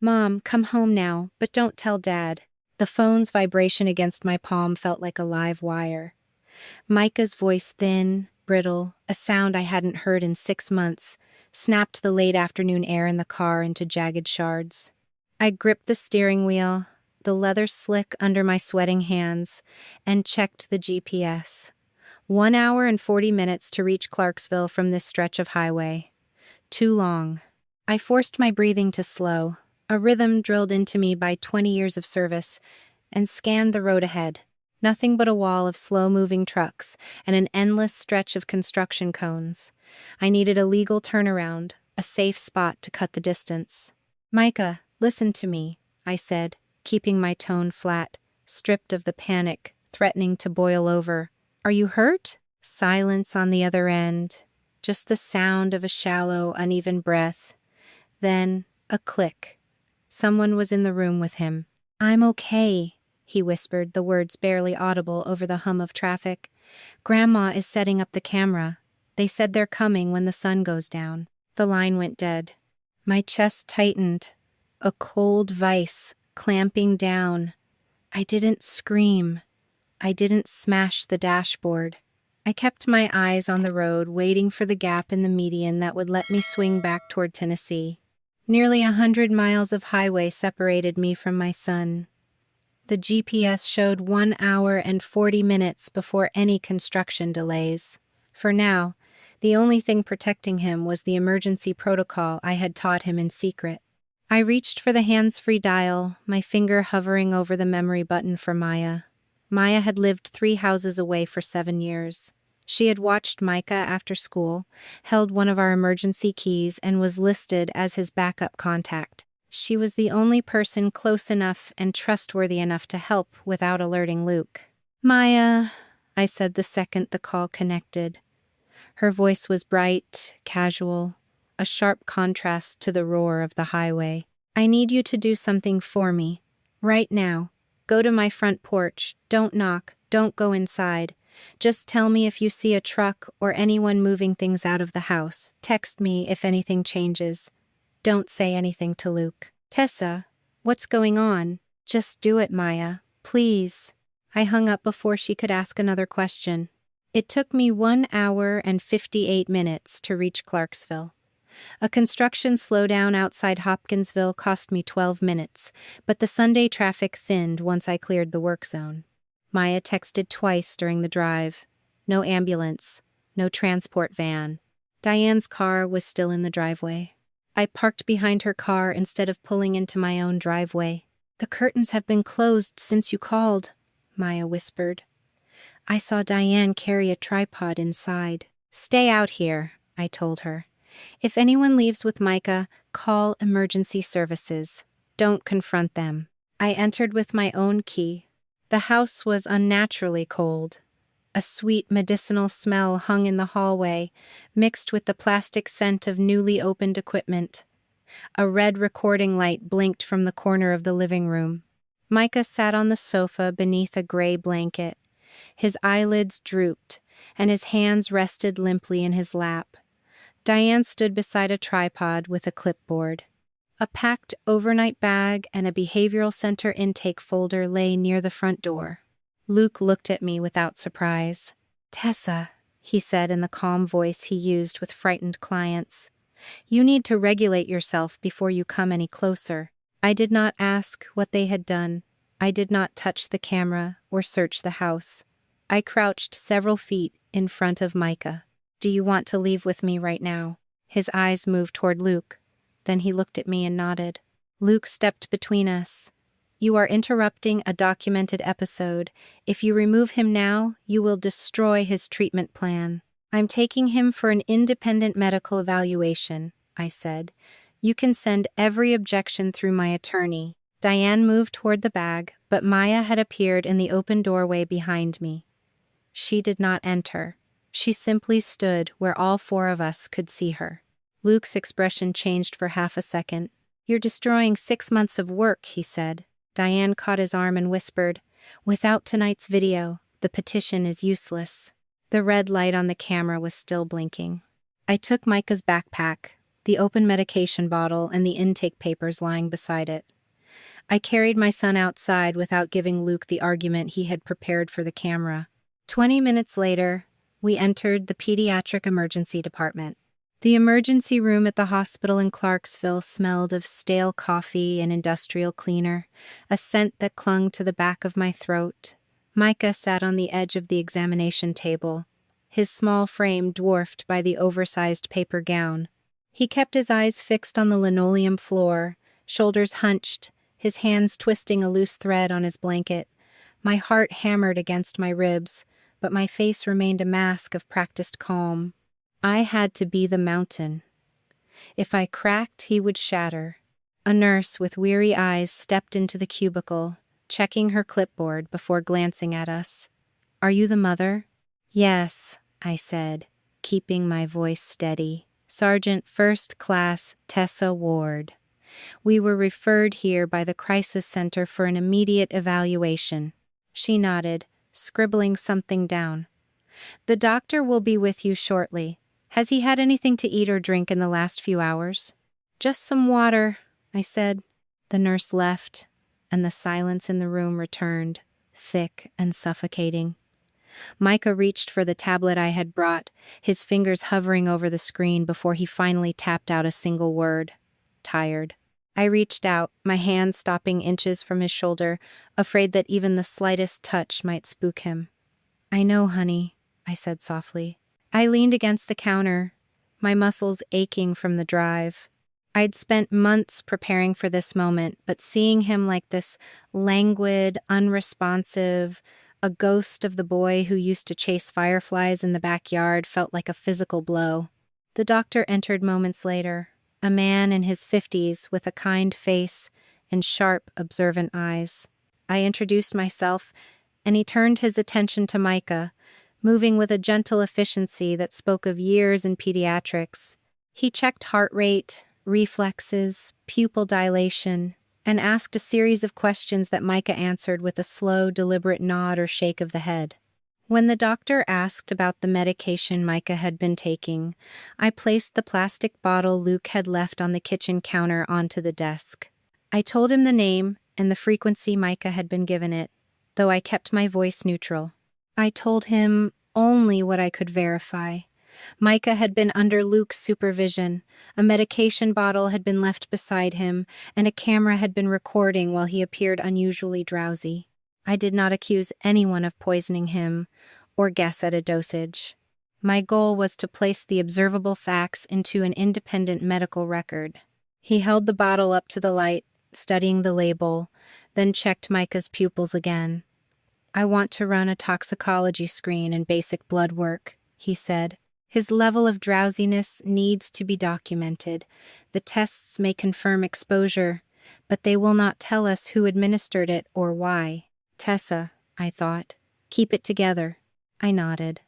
"Mom, come home now, but don't tell Dad." The phone's vibration against my palm felt like a live wire. Micah's voice, thin, brittle, a sound I hadn't heard in 6 months, snapped the late afternoon air in the car into jagged shards. I gripped the steering wheel, the leather slick under my sweating hands, and checked the GPS. 1 hour and 40 minutes to reach Clarksville from this stretch of highway. Too long. I forced my breathing to slow, a rhythm drilled into me by 20 years of service, and scanned the road ahead. Nothing but a wall of slow-moving trucks and an endless stretch of construction cones. I needed a legal turnaround, a safe spot to cut the distance. "Micah, listen to me," I said, keeping my tone flat, stripped of the panic, threatening to boil over. "Are you hurt?" Silence on the other end, just the sound of a shallow, uneven breath. Then, a click. Someone was in the room with him. "I'm okay," he whispered, the words barely audible over the hum of traffic. "Grandma is setting up the camera. They said they're coming when the sun goes down." The line went dead. My chest tightened, a cold vice clamping down. I didn't scream. I didn't smash the dashboard. I kept my eyes on the road, waiting for the gap in the median that would let me swing back toward Tennessee. Nearly 100 miles of highway separated me from my son. The GPS showed 1 hour and 40 minutes before any construction delays. For now, the only thing protecting him was the emergency protocol I had taught him in secret. I reached for the hands-free dial, my finger hovering over the memory button for Maya. Maya had lived 3 houses away for 7 years. She had watched Micah after school, held one of our emergency keys, and was listed as his backup contact. She was the only person close enough and trustworthy enough to help without alerting Luke. "Maya," I said the second the call connected. Her voice was bright, casual, a sharp contrast to the roar of the highway. "I need you to do something for me. Right now. Go to my front porch. Don't knock. Don't go inside. Just tell me if you see a truck or anyone moving things out of the house. Text me if anything changes. Don't say anything to Luke." "Tessa, what's going on?" "Just do it, Maya. Please." I hung up before she could ask another question. It took me 1 hour and 58 minutes to reach Clarksville. A construction slowdown outside Hopkinsville cost me 12 minutes, but the Sunday traffic thinned once I cleared the work zone. Maya texted twice during the drive. No ambulance, no transport van. Diane's car was still in the driveway. I parked behind her car instead of pulling into my own driveway. "The curtains have been closed since you called," Maya whispered. I saw Diane carry a tripod inside. "Stay out here," I told her. "If anyone leaves with Micah, call emergency services. Don't confront them." I entered with my own key. The house was unnaturally cold. A sweet medicinal smell hung in the hallway, mixed with the plastic scent of newly opened equipment. A red recording light blinked from the corner of the living room. Micah sat on the sofa beneath a gray blanket. His eyelids drooped, and his hands rested limply in his lap. Diane stood beside a tripod with a clipboard. A packed overnight bag and a behavioral center intake folder lay near the front door. Luke looked at me without surprise. "Tessa," he said in the calm voice he used with frightened clients, "you need to regulate yourself before you come any closer." I did not ask what they had done. I did not touch the camera or search the house. I crouched several feet in front of Micah. "Do you want to leave with me right now?" His eyes moved toward Luke. Then he looked at me and nodded. Luke stepped between us. "You are interrupting a documented episode. If you remove him now, you will destroy his treatment plan." "I'm taking him for an independent medical evaluation," I said. "You can send every objection through my attorney." Diane moved toward the bag, but Maya had appeared in the open doorway behind me. She did not enter. She simply stood where all 4 of us could see her. Luke's expression changed for half a second. "You're destroying 6 months of work," he said. Diane caught his arm and whispered, "Without tonight's video, the petition is useless." The red light on the camera was still blinking. I took Micah's backpack, the open medication bottle and the intake papers lying beside it. I carried my son outside without giving Luke the argument he had prepared for the camera. 20 minutes later, we entered the pediatric emergency department. The emergency room at the hospital in Clarksville smelled of stale coffee and industrial cleaner, a scent that clung to the back of my throat. Micah sat on the edge of the examination table, his small frame dwarfed by the oversized paper gown. He kept his eyes fixed on the linoleum floor, shoulders hunched, his hands twisting a loose thread on his blanket. My heart hammered against my ribs, but my face remained a mask of practiced calm. I had to be the mountain. If I cracked, he would shatter. A nurse with weary eyes stepped into the cubicle, checking her clipboard before glancing at us. "Are you the mother?" "Yes," I said, keeping my voice steady. "Sergeant First Class Tessa Ward. We were referred here by the Crisis Center for an immediate evaluation." She nodded, scribbling something down. "The doctor will be with you shortly. Has he had anything to eat or drink in the last few hours?" "Just some water," I said. The nurse left, and the silence in the room returned, thick and suffocating. Micah reached for the tablet I had brought, his fingers hovering over the screen before he finally tapped out a single word. "Tired." I reached out, my hand stopping inches from his shoulder, afraid that even the slightest touch might spook him. "I know, honey," I said softly. I leaned against the counter, my muscles aching from the drive. I'd spent months preparing for this moment, but seeing him like this, languid, unresponsive, a ghost of the boy who used to chase fireflies in the backyard, felt like a physical blow. The doctor entered moments later, a man in his 50s with a kind face and sharp, observant eyes. I introduced myself, and he turned his attention to Micah, moving with a gentle efficiency that spoke of years in pediatrics. He checked heart rate, reflexes, pupil dilation, and asked a series of questions that Micah answered with a slow, deliberate nod or shake of the head. When the doctor asked about the medication Micah had been taking, I placed the plastic bottle Luke had left on the kitchen counter onto the desk. I told him the name and the frequency Micah had been given it, though I kept my voice neutral. I told him only what I could verify. Micah had been under Luke's supervision, a medication bottle had been left beside him, and a camera had been recording while he appeared unusually drowsy. I did not accuse anyone of poisoning him or guess at a dosage. My goal was to place the observable facts into an independent medical record. He held the bottle up to the light, studying the label, then checked Micah's pupils again. "I want to run a toxicology screen and basic blood work," he said. "His level of drowsiness needs to be documented. The tests may confirm exposure, but they will not tell us who administered it or why." "Tessa," I thought. "Keep it together." I nodded.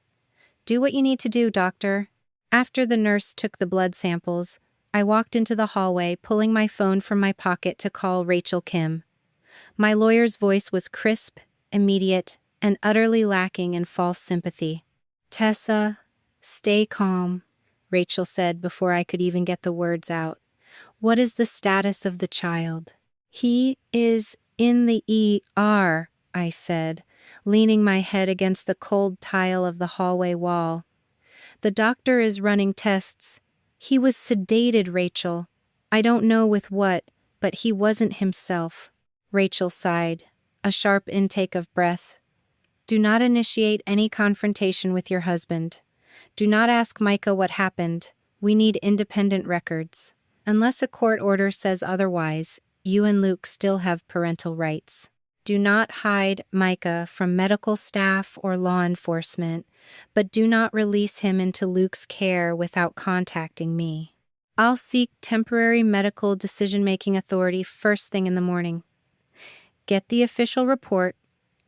"Do what you need to do, doctor." After the nurse took the blood samples, I walked into the hallway, pulling my phone from my pocket to call Rachel Kim. My lawyer's voice was crisp, immediate, and utterly lacking in false sympathy. "Tessa, stay calm," Rachel said before I could even get the words out. "What is the status of the child?" "He is in the ER," I said, leaning my head against the cold tile of the hallway wall. "The doctor is running tests. He was sedated, Rachel. I don't know with what, but he wasn't himself." Rachel sighed, a sharp intake of breath. "Do not initiate any confrontation with your husband. Do not ask Micah what happened. We need independent records. Unless a court order says otherwise, you and Luke still have parental rights. Do not hide Micah from medical staff or law enforcement, but do not release him into Luke's care without contacting me. I'll seek temporary medical decision-making authority first thing in the morning. Get the official report,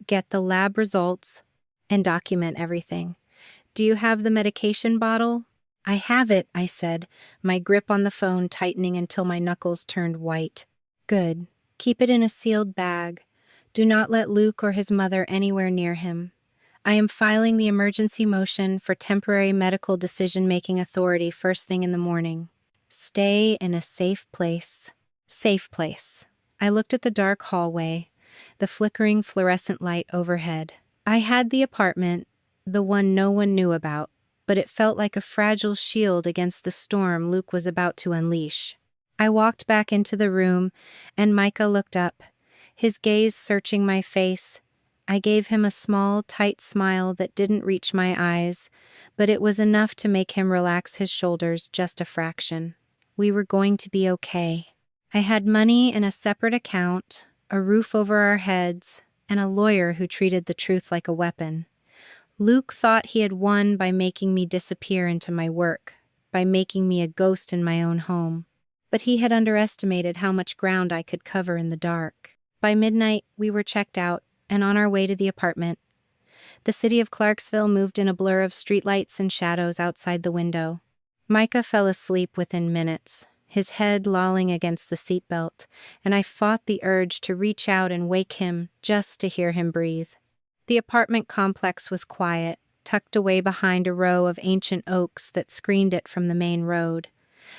get the lab results, and document everything. Do you have the medication bottle?" "I have it," I said, my grip on the phone tightening until my knuckles turned white. "Good. Keep it in a sealed bag. Do not let Luke or his mother anywhere near him. I am filing the emergency motion for temporary medical decision-making authority first thing in the morning." Stay in a safe place. Safe place. I looked at the dark hallway, the flickering fluorescent light overhead. I had the apartment, the one no one knew about, but it felt like a fragile shield against the storm Luke was about to unleash. I walked back into the room, and Micah looked up, his gaze searching my face. I gave him a small, tight smile that didn't reach my eyes, but it was enough to make him relax his shoulders just a fraction. We were going to be okay. I had money in a separate account, a roof over our heads, and a lawyer who treated the truth like a weapon. Luke thought he had won by making me disappear into my work, by making me a ghost in my own home. But he had underestimated how much ground I could cover in the dark. By midnight, we were checked out and on our way to the apartment. The city of Clarksville moved in a blur of streetlights and shadows outside the window. Micah fell asleep within minutes, his head lolling against the seatbelt, and I fought the urge to reach out and wake him just to hear him breathe. The apartment complex was quiet, tucked away behind a row of ancient oaks that screened it from the main road.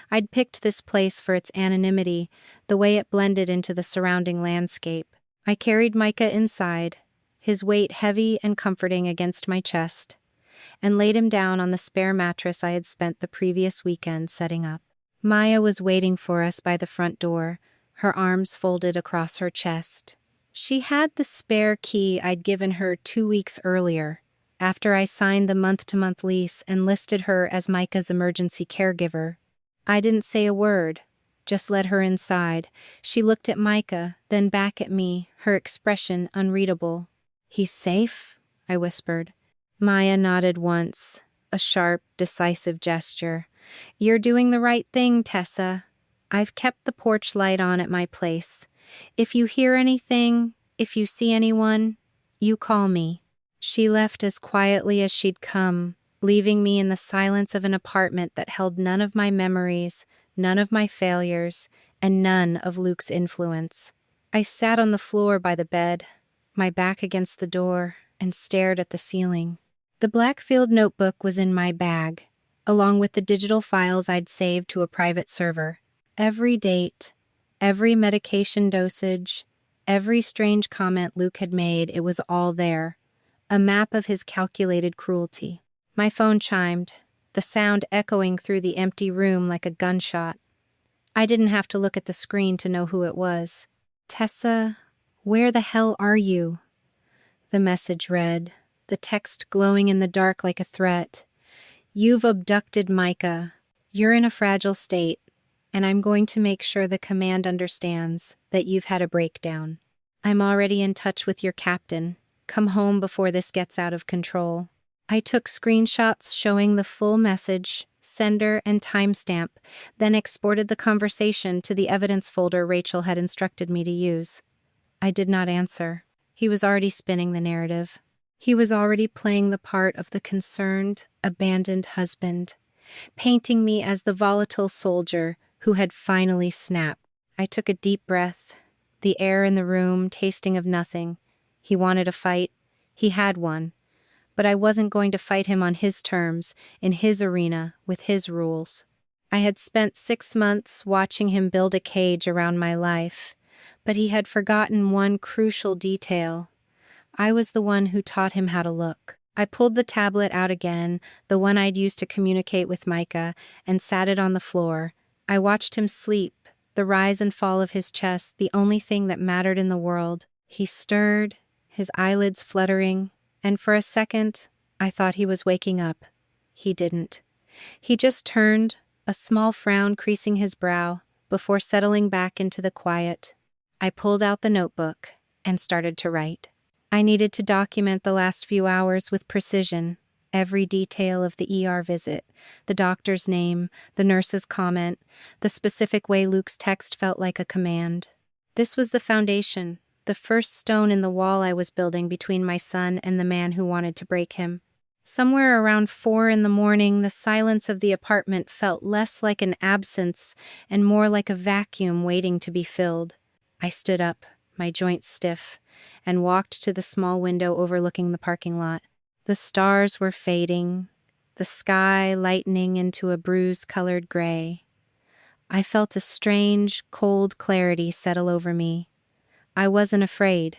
I'd picked this place for its anonymity, the way it blended into the surrounding landscape. I carried Micah inside, his weight heavy and comforting against my chest, and laid him down on the spare mattress I had spent the previous weekend setting up. Maya was waiting for us by the front door, her arms folded across her chest. She had the spare key I'd given her 2 weeks earlier, after I signed the month-to-month lease and listed her as Micah's emergency caregiver. I didn't say a word, just led her inside. She looked at Micah, then back at me, her expression unreadable. "He's safe?" I whispered. Maya nodded once, a sharp, decisive gesture. "You're doing the right thing, Tessa. I've kept the porch light on at my place. If you hear anything, if you see anyone, you call me." She left as quietly as she'd come, leaving me in the silence of an apartment that held none of my memories, none of my failures, and none of Luke's influence. I sat on the floor by the bed, my back against the door, and stared at the ceiling. The Blackfield notebook was in my bag, along with the digital files I'd saved to a private server. Every date, every medication dosage, every strange comment Luke had made, it was all there. A map of his calculated cruelty. My phone chimed, the sound echoing through the empty room like a gunshot. I didn't have to look at the screen to know who it was. "Tessa, where the hell are you?" The message read, the text glowing in the dark like a threat. "You've abducted Micah. You're in a fragile state, and I'm going to make sure the command understands that you've had a breakdown. I'm already in touch with your captain. Come home before this gets out of control." I took screenshots showing the full message, sender, and timestamp, then exported the conversation to the evidence folder Rachel had instructed me to use. I did not answer. He was already spinning the narrative. He was already playing the part of the concerned, abandoned husband, painting me as the volatile soldier who had finally snapped. I took a deep breath, the air in the room tasting of nothing. He wanted a fight. He had one. But I wasn't going to fight him on his terms, in his arena, with his rules. I had spent 6 months watching him build a cage around my life, but he had forgotten one crucial detail. I was the one who taught him how to look. I pulled the tablet out again, the one I'd used to communicate with Micah, and sat it on the floor. I watched him sleep, the rise and fall of his chest, the only thing that mattered in the world. He stirred, his eyelids fluttering, and for a second, I thought he was waking up. He didn't. He just turned, a small frown creasing his brow, before settling back into the quiet. I pulled out the notebook and started to write. I needed to document the last few hours with precision, every detail of the ER visit, the doctor's name, the nurse's comment, the specific way Luke's text felt like a command. This was the foundation, the first stone in the wall I was building between my son and the man who wanted to break him. Somewhere around 4 a.m, the silence of the apartment felt less like an absence and more like a vacuum waiting to be filled. I stood up, my joints stiff, and walked to the small window overlooking the parking lot. The stars were fading, the sky lightening into a bruise-colored gray. I felt a strange, cold clarity settle over me. I wasn't afraid.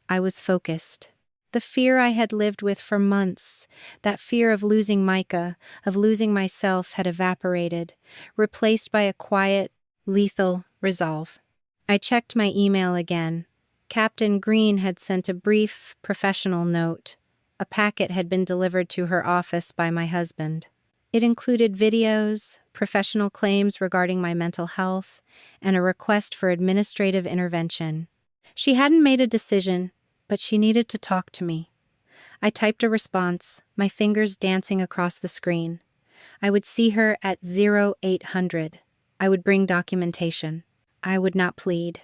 I was focused. The fear I had lived with for months, that fear of losing Micah, of losing myself, had evaporated, replaced by a quiet, lethal resolve. I checked my email again. Captain Green had sent a brief, professional note. A packet had been delivered to her office by my husband. It included videos, professional claims regarding my mental health, and a request for administrative intervention. She hadn't made a decision, but she needed to talk to me. I typed a response, my fingers dancing across the screen. I would see her at 0800. I would bring documentation. I would not plead.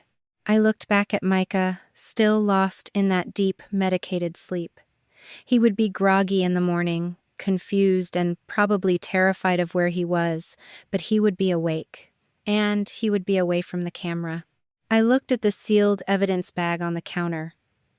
I looked back at Micah, still lost in that deep, medicated sleep. He would be groggy in the morning, confused and probably terrified of where he was, but he would be awake. And he would be away from the camera. I looked at the sealed evidence bag on the counter.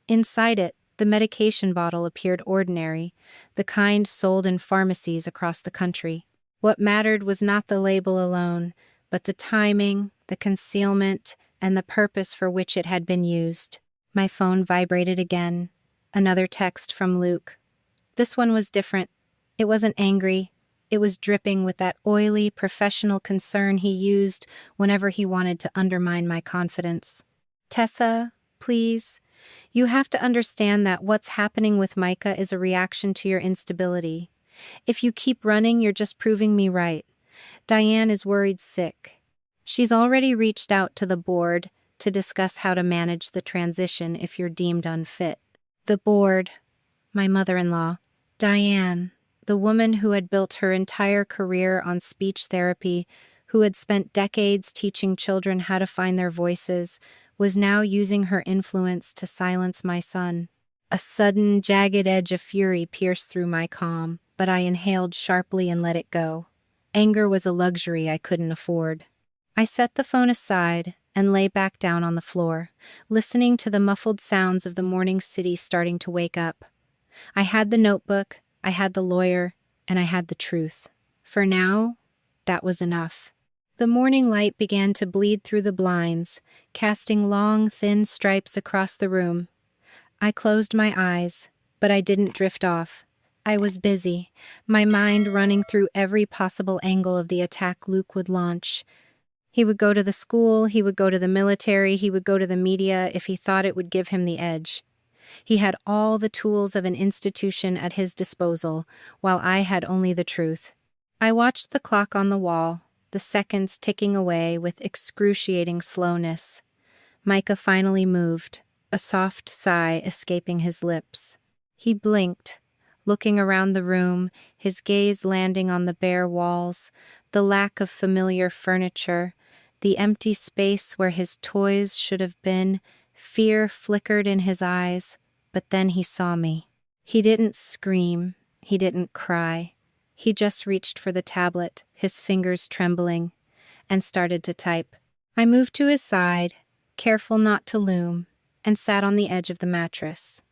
Inside it, the medication bottle appeared ordinary, the kind sold in pharmacies across the country. What mattered was not the label alone, but the timing, the concealment, and the purpose for which it had been used. My phone vibrated again. Another text from Luke. This one was different. It wasn't angry. It was dripping with that oily, professional concern he used whenever he wanted to undermine my confidence. Tessa, please. You have to understand that what's happening with Micah is a reaction to your instability. If you keep running, you're just proving me right. Diane is worried sick. She's already reached out to the board to discuss how to manage the transition if you're deemed unfit. The board, my mother-in-law, Diane, the woman who had built her entire career on speech therapy, who had spent decades teaching children how to find their voices, was now using her influence to silence my son. A sudden, jagged edge of fury pierced through my calm, but I inhaled sharply and let it go. Anger was a luxury I couldn't afford. I set the phone aside and lay back down on the floor, listening to the muffled sounds of the morning city starting to wake up. I had the notebook, I had the lawyer, and I had the truth. For now, that was enough. The morning light began to bleed through the blinds, casting long, thin stripes across the room. I closed my eyes, but I didn't drift off. I was busy, my mind running through every possible angle of the attack Luke would launch. He would go to the school, he would go to the military, he would go to the media if he thought it would give him the edge. He had all the tools of an institution at his disposal, while I had only the truth. I watched the clock on the wall, the seconds ticking away with excruciating slowness. Micah finally moved, a soft sigh escaping his lips. He blinked, looking around the room, his gaze landing on the bare walls, the lack of familiar furniture, the empty space where his toys should have been. Fear flickered in his eyes, but then he saw me. He didn't scream, he didn't cry. He just reached for the tablet, his fingers trembling, and started to type. I moved to his side, careful not to loom, and sat on the edge of the mattress.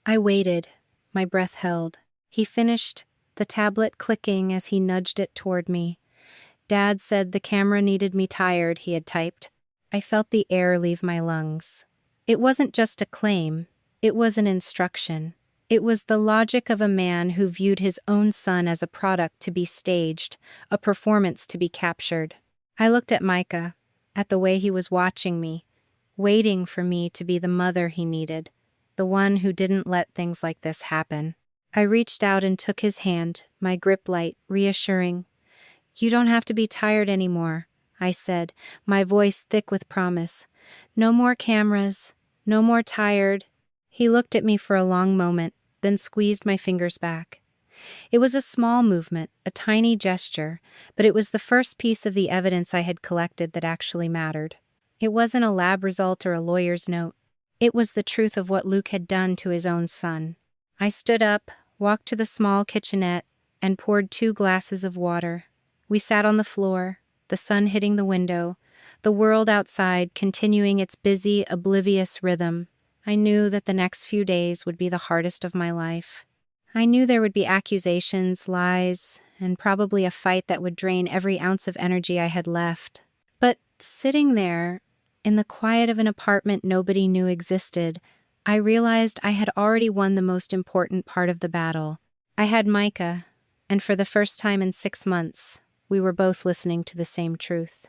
I waited, my breath held. He finished, the tablet clicking as he nudged it toward me. Dad said the camera needed me tired, he had typed. I felt the air leave my lungs. It wasn't just a claim, it was an instruction. It was the logic of a man who viewed his own son as a product to be staged, a performance to be captured. I looked at Micah, at the way he was watching me, waiting for me to be the mother he needed, the one who didn't let things like this happen. I reached out and took his hand, my grip light, reassuring. "You don't have to be tired anymore," I said, my voice thick with promise. "No more cameras, no more tired." He looked at me for a long moment, then squeezed my fingers back. It was a small movement, a tiny gesture, but it was the first piece of the evidence I had collected that actually mattered. It wasn't a lab result or a lawyer's note. It was the truth of what Luke had done to his own son. I stood up, walked to the small kitchenette, and poured 2 glasses of water. We sat on the floor, the sun hitting the window, the world outside continuing its busy, oblivious rhythm. I knew that the next few days would be the hardest of my life. I knew there would be accusations, lies, and probably a fight that would drain every ounce of energy I had left. Sitting there, in the quiet of an apartment nobody knew existed, I realized I had already won the most important part of the battle. I had Micah, and for the first time in 6 months, we were both listening to the same truth.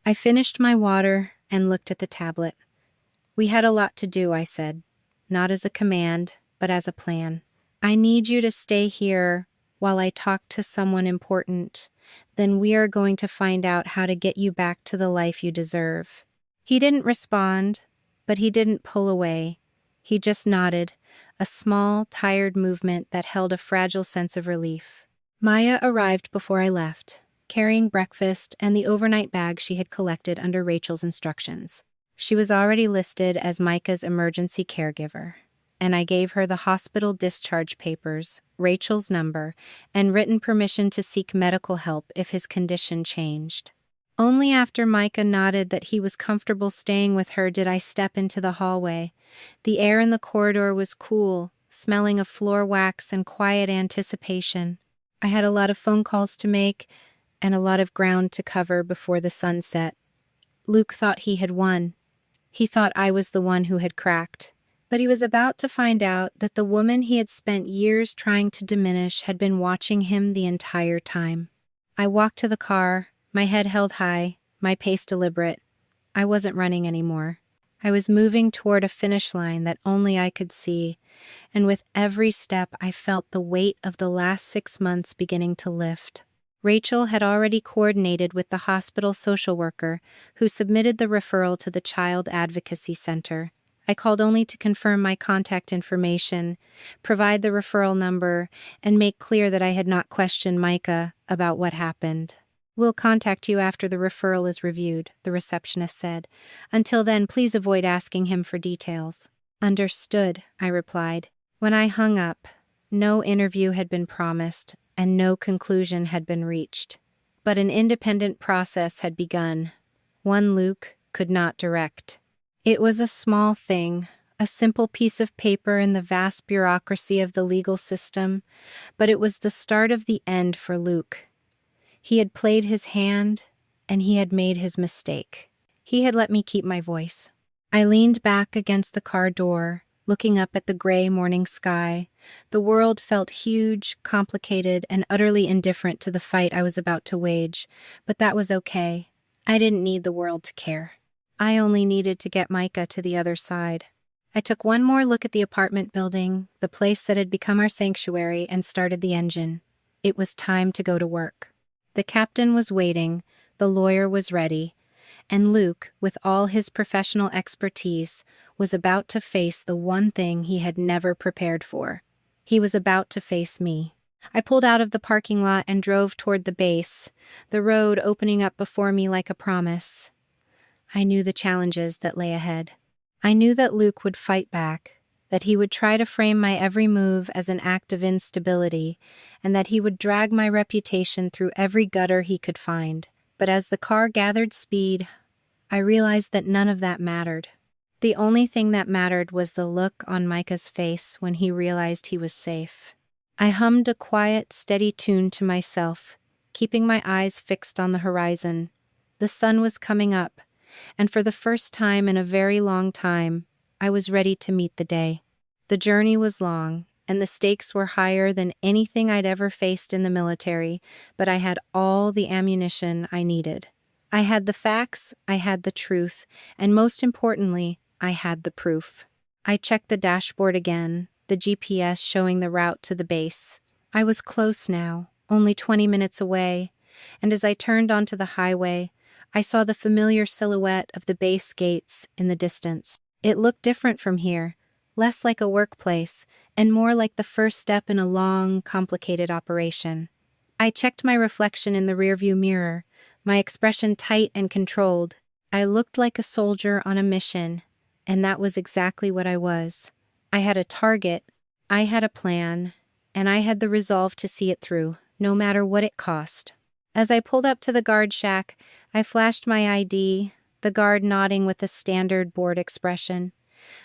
I finished my water and looked at the tablet. We had a lot to do, I said, not as a command, but as a plan. I need you to stay here while I talk to someone important. Then we are going to find out how to get you back to the life you deserve. He didn't respond, but he didn't pull away. He just nodded, a small, tired movement that held a fragile sense of relief. Maya arrived before I left, carrying breakfast and the overnight bag she had collected under Rachel's instructions. She was already listed as Micah's emergency caregiver, and I gave her the hospital discharge papers, Rachel's number, and written permission to seek medical help if his condition changed. Only after Micah nodded that he was comfortable staying with her did I step into the hallway. The air in the corridor was cool, smelling of floor wax and quiet anticipation. I had a lot of phone calls to make and a lot of ground to cover before the sun set. Luke thought he had won. He thought I was the one who had cracked. But he was about to find out that the woman he had spent years trying to diminish had been watching him the entire time. I walked to the car, my head held high, my pace deliberate. I wasn't running anymore. I was moving toward a finish line that only I could see, and with every step I felt the weight of the last 6 months beginning to lift. Rachel had already coordinated with the hospital social worker, who submitted the referral to the Child Advocacy Center. I called only to confirm my contact information, provide the referral number, and make clear that I had not questioned Micah about what happened. "We'll contact you after the referral is reviewed," the receptionist said. "Until then, please avoid asking him for details." "Understood," I replied. When I hung up, no interview had been promised, and no conclusion had been reached. But an independent process had begun, one Luke could not direct. It was a small thing, a simple piece of paper in the vast bureaucracy of the legal system, but it was the start of the end for Luke. He had played his hand, and he had made his mistake. He had let me keep my voice. I leaned back against the car door, looking up at the gray morning sky. The world felt huge, complicated, and utterly indifferent to the fight I was about to wage, but that was okay. I didn't need the world to care. I only needed to get Micah to the other side. I took one more look at the apartment building, the place that had become our sanctuary, and started the engine. It was time to go to work. The captain was waiting, the lawyer was ready, and Luke, with all his professional expertise, was about to face the one thing he had never prepared for. He was about to face me. I pulled out of the parking lot and drove toward the base, the road opening up before me like a promise. I knew the challenges that lay ahead. I knew that Luke would fight back, that he would try to frame my every move as an act of instability, and that he would drag my reputation through every gutter he could find. But as the car gathered speed, I realized that none of that mattered. The only thing that mattered was the look on Micah's face when he realized he was safe. I hummed a quiet, steady tune to myself, keeping my eyes fixed on the horizon. The sun was coming up, and for the first time in a very long time, I was ready to meet the day. The journey was long, and the stakes were higher than anything I'd ever faced in the military, but I had all the ammunition I needed. I had the facts, I had the truth, and most importantly, I had the proof. I checked the dashboard again, the GPS showing the route to the base. I was close now, only 20 minutes away, and as I turned onto the highway, I saw the familiar silhouette of the base gates in the distance. It looked different from here, less like a workplace, and more like the first step in a long, complicated operation. I checked my reflection in the rearview mirror, my expression tight and controlled. I looked like a soldier on a mission, and that was exactly what I was. I had a target, I had a plan, and I had the resolve to see it through, no matter what it cost. As I pulled up to the guard shack, I flashed my ID, the guard nodding with a standard bored expression.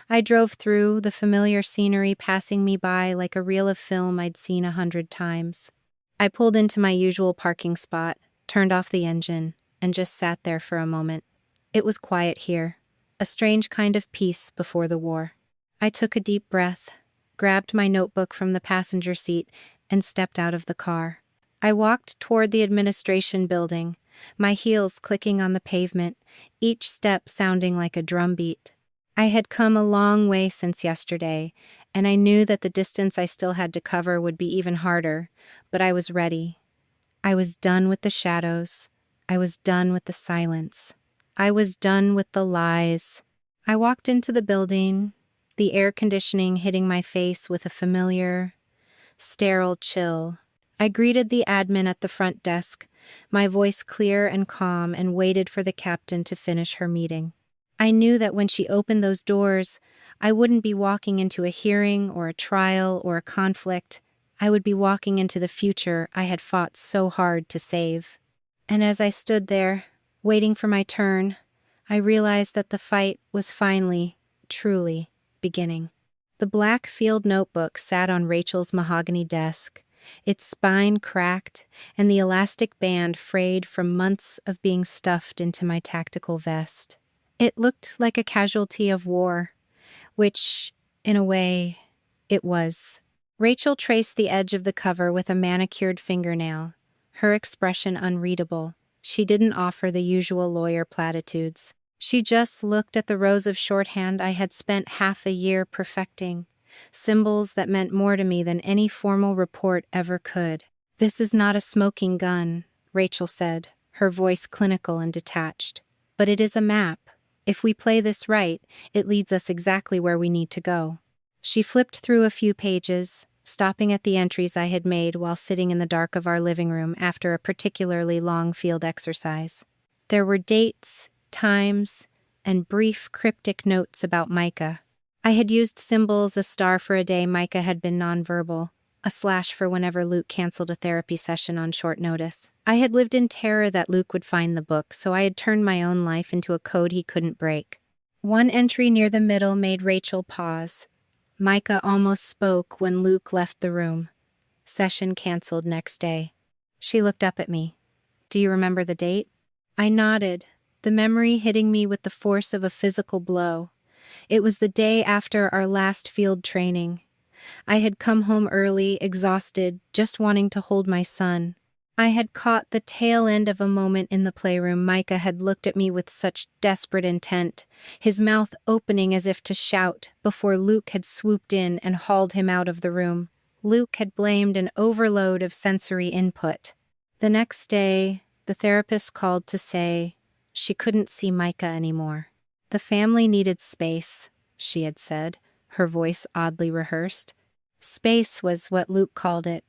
I drove through, the familiar scenery passing me by like a reel of film I'd seen 100 times. I pulled into my usual parking spot, turned off the engine, and just sat there for a moment. It was quiet here, a strange kind of peace before the war. I took a deep breath, grabbed my notebook from the passenger seat, and stepped out of the car. I walked toward the administration building, my heels clicking on the pavement, each step sounding like a drumbeat. I had come a long way since yesterday, and I knew that the distance I still had to cover would be even harder, but I was ready. I was done with the shadows. I was done with the silence. I was done with the lies. I walked into the building, the air conditioning hitting my face with a familiar, sterile chill. I greeted the admin at the front desk, my voice clear and calm, and waited for the captain to finish her meeting. I knew that when she opened those doors, I wouldn't be walking into a hearing or a trial or a conflict. I would be walking into the future I had fought so hard to save. And as I stood there, waiting for my turn, I realized that the fight was finally, truly, beginning. The black field notebook sat on Rachel's mahogany desk, its spine cracked and the elastic band frayed from months of being stuffed into my tactical vest. It looked like a casualty of war, which, in a way, it was. Rachel traced the edge of the cover with a manicured fingernail, her expression unreadable. She didn't offer the usual lawyer platitudes. She just looked at the rows of shorthand I had spent half a year perfecting, symbols that meant more to me than any formal report ever could. "This is not a smoking gun," Rachel said, her voice clinical and detached. "But it is a map. If we play this right, it leads us exactly where we need to go." She flipped through a few pages, stopping at the entries I had made while sitting in the dark of our living room after a particularly long field exercise. There were dates, times, and brief cryptic notes about Micah. I had used symbols: a star for a day Micah had been nonverbal, a slash for whenever Luke canceled a therapy session on short notice. I had lived in terror that Luke would find the book, so I had turned my own life into a code he couldn't break. One entry near the middle made Rachel pause. Micah almost spoke when Luke left the room. Session canceled next day. She looked up at me. "Do you remember the date?" I nodded, the memory hitting me with the force of a physical blow. It was the day after our last field training. I had come home early, exhausted, just wanting to hold my son. I had caught the tail end of a moment in the playroom. Micah had looked at me with such desperate intent, his mouth opening as if to shout, before Luke had swooped in and hauled him out of the room. Luke had blamed an overload of sensory input. The next day, the therapist called to say she couldn't see Micah anymore. The family needed space, she had said, her voice oddly rehearsed. Space was what Luke called it.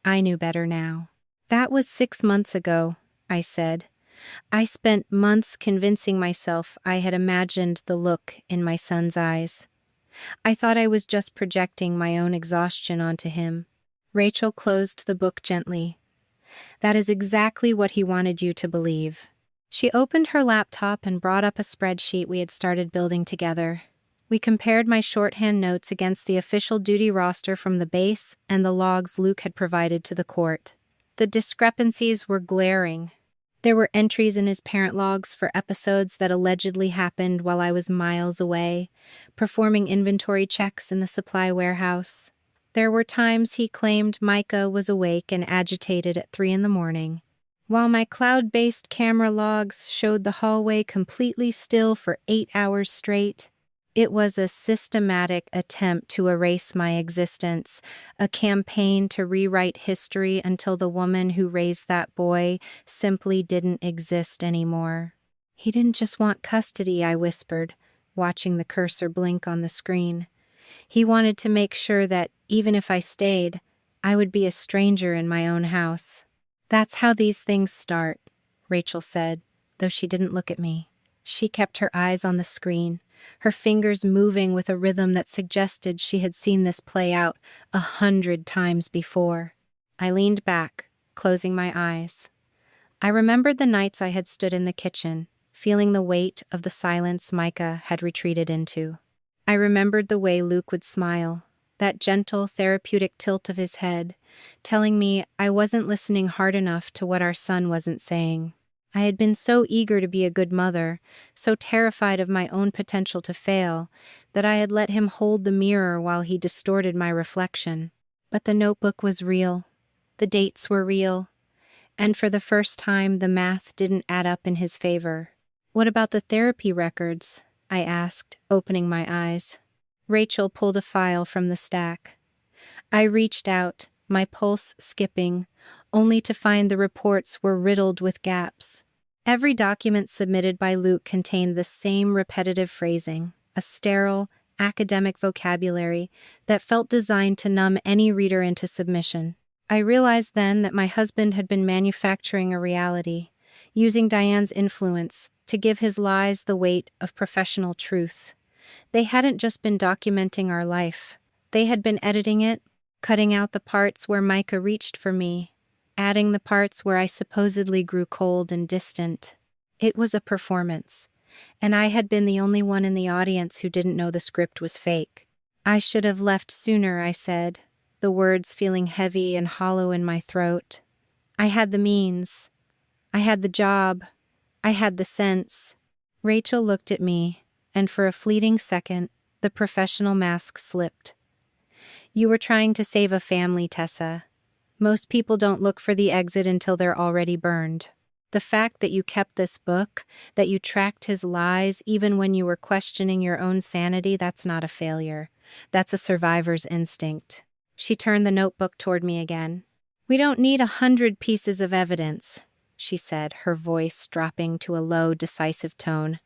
I knew better now. "That was 6 months ago," I said. I spent months convincing myself I had imagined the look in my son's eyes. I thought I was just projecting my own exhaustion onto him. Rachel closed the book gently. "That is exactly what he wanted you to believe." She opened her laptop and brought up a spreadsheet we had started building together. We compared my shorthand notes against the official duty roster from the base and the logs Luke had provided to the court. The discrepancies were glaring. There were entries in his parent logs for episodes that allegedly happened while I was miles away, performing inventory checks in the supply warehouse. There were times he claimed Micah was awake and agitated at 3 a.m, while my cloud-based camera logs showed the hallway completely still for 8 hours straight. It was a systematic attempt to erase my existence, a campaign to rewrite history until the woman who raised that boy simply didn't exist anymore. "He didn't just want custody," I whispered, watching the cursor blink on the screen. "He wanted to make sure that, even if I stayed, I would be a stranger in my own house." "That's how these things start," Rachel said, though she didn't look at me. She kept her eyes on the screen, her fingers moving with a rhythm that suggested she had seen this play out 100 times before. I leaned back, closing my eyes. I remembered the nights I had stood in the kitchen, feeling the weight of the silence Micah had retreated into. I remembered the way Luke would smile, that gentle, therapeutic tilt of his head, telling me I wasn't listening hard enough to what our son wasn't saying. I had been so eager to be a good mother, so terrified of my own potential to fail, that I had let him hold the mirror while he distorted my reflection. But the notebook was real. The dates were real. And for the first time, the math didn't add up in his favor. "What about the therapy records?" I asked, opening my eyes. Rachel pulled a file from the stack. I reached out, my pulse skipping, only to find the reports were riddled with gaps. Every document submitted by Luke contained the same repetitive phrasing, a sterile, academic vocabulary that felt designed to numb any reader into submission. I realized then that my husband had been manufacturing a reality, using Diane's influence to give his lies the weight of professional truth. They hadn't just been documenting our life. They had been editing it, cutting out the parts where Micah reached for me, adding the parts where I supposedly grew cold and distant. It was a performance, and I had been the only one in the audience who didn't know the script was fake. "I should have left sooner," I said, the words feeling heavy and hollow in my throat. I had the means. I had the job. I had the sense. Rachel looked at me, and for a fleeting second, the professional mask slipped. "You were trying to save a family, Tessa. Most people don't look for the exit until they're already burned. The fact that you kept this book, that you tracked his lies even when you were questioning your own sanity, that's not a failure. That's a survivor's instinct." She turned the notebook toward me again. "We don't need 100 pieces of evidence," she said, her voice dropping to a low, decisive tone.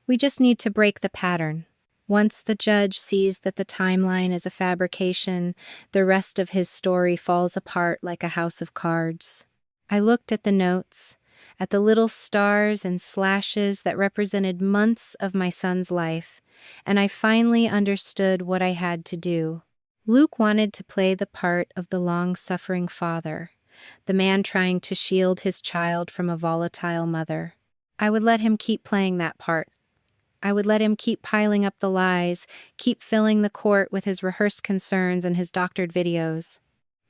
"We just need to break the pattern. Once the judge sees that the timeline is a fabrication, the rest of his story falls apart like a house of cards." I looked at the notes, at the little stars and slashes that represented months of my son's life, and I finally understood what I had to do. Luke wanted to play the part of the long-suffering father, the man trying to shield his child from a volatile mother. I would let him keep playing that part. I would let him keep piling up the lies, keep filling the court with his rehearsed concerns and his doctored videos.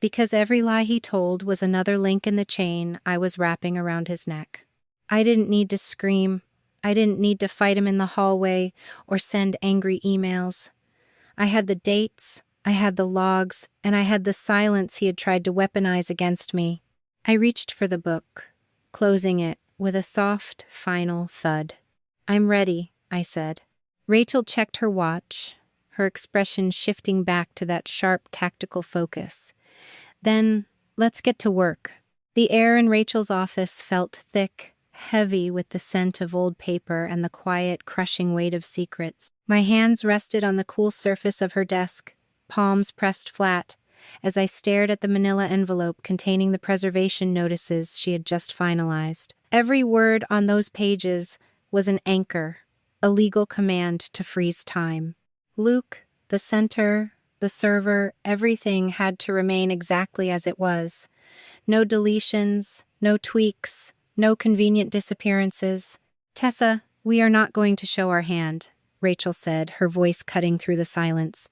Because every lie he told was another link in the chain I was wrapping around his neck. I didn't need to scream. I didn't need to fight him in the hallway or send angry emails. I had the dates, I had the logs, and I had the silence he had tried to weaponize against me. I reached for the book, closing it with a soft, final thud. "I'm ready," I said. Rachel checked her watch, her expression shifting back to that sharp, tactical focus. "Then, let's get to work." The air in Rachel's office felt thick, heavy with the scent of old paper and the quiet, crushing weight of secrets. My hands rested on the cool surface of her desk, palms pressed flat, as I stared at the manila envelope containing the preservation notices she had just finalized. Every word on those pages was an anchor, a legal command to freeze time. Luke, the center, the server, everything had to remain exactly as it was. No deletions, no tweaks, no convenient disappearances. "Tessa, we are not going to show our hand," Rachel said, her voice cutting through the silence.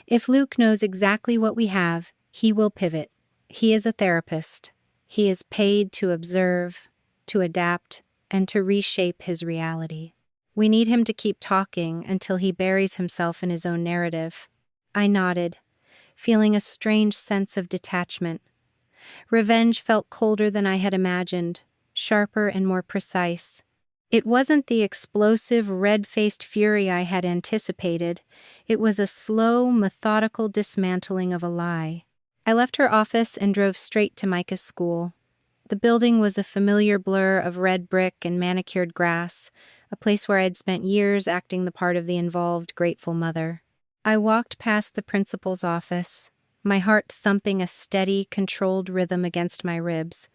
"If Luke knows exactly what we have, he will pivot. He is a therapist. He is paid to observe, to adapt, and to reshape his reality. We need him to keep talking until he buries himself in his own narrative." I nodded, feeling a strange sense of detachment. Revenge felt colder than I had imagined, sharper and more precise. It wasn't the explosive, red-faced fury I had anticipated. It was a slow, methodical dismantling of a lie. I left her office and drove straight to Micah's school. The building was a familiar blur of red brick and manicured grass, a place where I'd spent years acting the part of the involved, grateful mother. I walked past the principal's office, my heart thumping a steady, controlled rhythm against my ribs,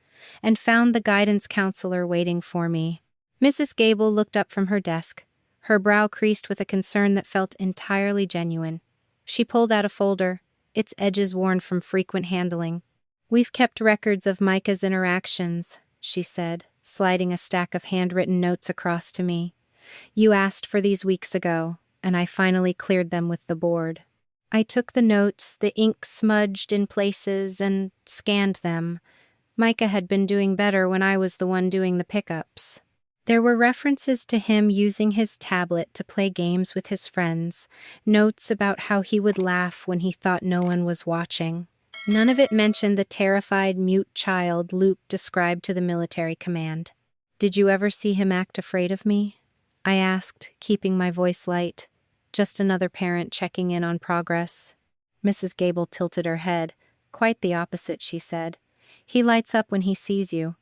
and found the guidance counselor waiting for me. Mrs. Gable looked up from her desk, her brow creased with a concern that felt entirely genuine. She pulled out a folder, its edges worn from frequent handling. "We've kept records of Micah's interactions," she said, sliding a stack of handwritten notes across to me. "You asked for these weeks ago, and I finally cleared them with the board." I took the notes, the ink smudged in places, and scanned them. Micah had been doing better when I was the one doing the pickups. There were references to him using his tablet to play games with his friends, notes about how he would laugh when he thought no one was watching. None of it mentioned the terrified, mute child Luke described to the military command. "Did you ever see him act afraid of me?" I asked, keeping my voice light. Just another parent checking in on progress. Mrs. Gable tilted her head. "Quite the opposite," she said. "He lights up when he sees you.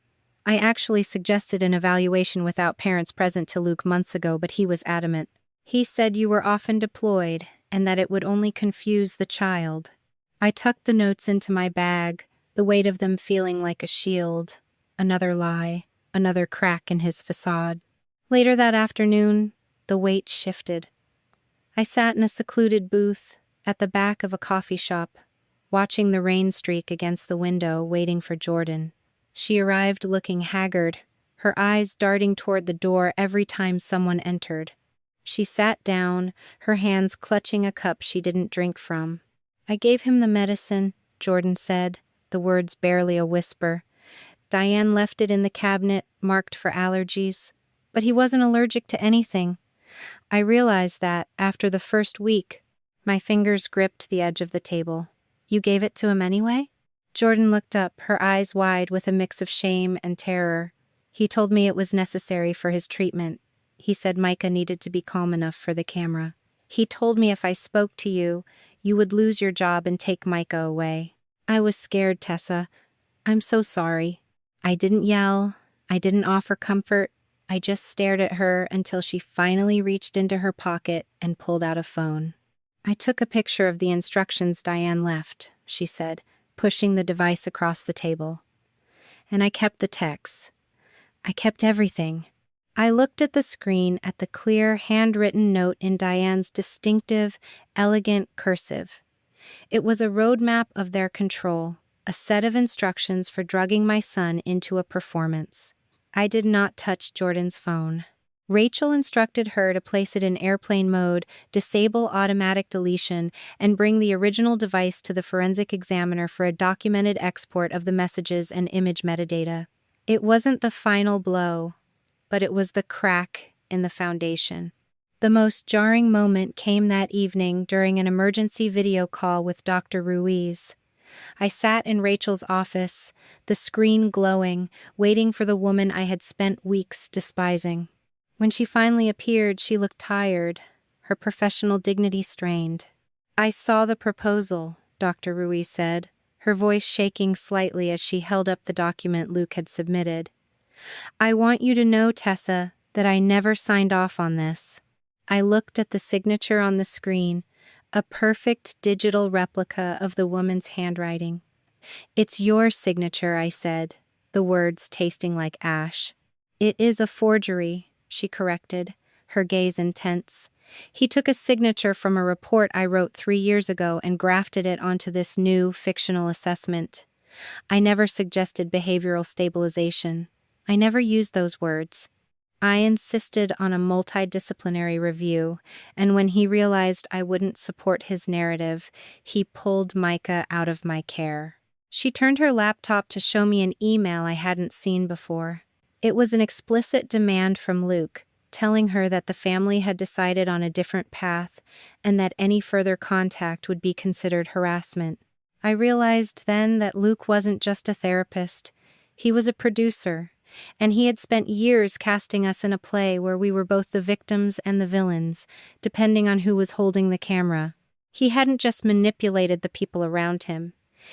I actually suggested an evaluation without parents present to Luke months ago, but he was adamant. He said you were often deployed and that it would only confuse the child." I tucked the notes into my bag, the weight of them feeling like a shield. Another lie, another crack in his facade. Later that afternoon, the weight shifted. I sat in a secluded booth at the back of a coffee shop, watching the rain streak against the window, waiting for Jordan. She arrived looking haggard, her eyes darting toward the door every time someone entered. She sat down, her hands clutching a cup she didn't drink from. "I gave him the medicine," Jordan said, the words barely a whisper. "Diane left it in the cabinet, marked for allergies. But he wasn't allergic to anything. I realized that after the first week." My fingers gripped the edge of the table. "You gave it to him anyway?" Jordan looked up, her eyes wide with a mix of shame and terror. "He told me it was necessary for his treatment. He said Micah needed to be calm enough for the camera. He told me if I spoke to you, you would lose your job and take Micah away. I was scared, Tessa. I'm so sorry." I didn't yell. I didn't offer comfort. I just stared at her until she finally reached into her pocket and pulled out a phone. "I took a picture of the instructions Diane left," she said, pushing the device across the table. "And I kept the texts. I kept everything." I looked at the screen at the clear, handwritten note in Diane's distinctive, elegant cursive. It was a roadmap of their control, a set of instructions for drugging my son into a performance. I did not touch Jordan's phone. Rachel instructed her to place it in airplane mode, disable automatic deletion, and bring the original device to the forensic examiner for a documented export of the messages and image metadata. It wasn't the final blow, but it was the crack in the foundation. The most jarring moment came that evening during an emergency video call with Dr. Ruiz. I sat in Rachel's office, the screen glowing, waiting for the woman I had spent weeks despising. When she finally appeared, she looked tired, her professional dignity strained. "I saw the proposal," Dr. Ruiz said, her voice shaking slightly as she held up the document Luke had submitted. "I want you to know, Tessa, that I never signed off on this." I looked at the signature on the screen, a perfect digital replica of the woman's handwriting. "It's your signature," I said, the words tasting like ash. "It is a forgery," she corrected, her gaze intense. "He took a signature from a report I wrote 3 years ago and grafted it onto this new, fictional assessment. I never suggested behavioral stabilization. I never used those words. I insisted on a multidisciplinary review, and when he realized I wouldn't support his narrative, he pulled Micah out of my care." She turned her laptop to show me an email I hadn't seen before. It was an explicit demand from Luke, telling her that the family had decided on a different path and that any further contact would be considered harassment. I realized then that Luke wasn't just a therapist. He was a producer, and he had spent years casting us in a play where we were both the victims and the villains, depending on who was holding the camera. He hadn't just manipulated the people around him.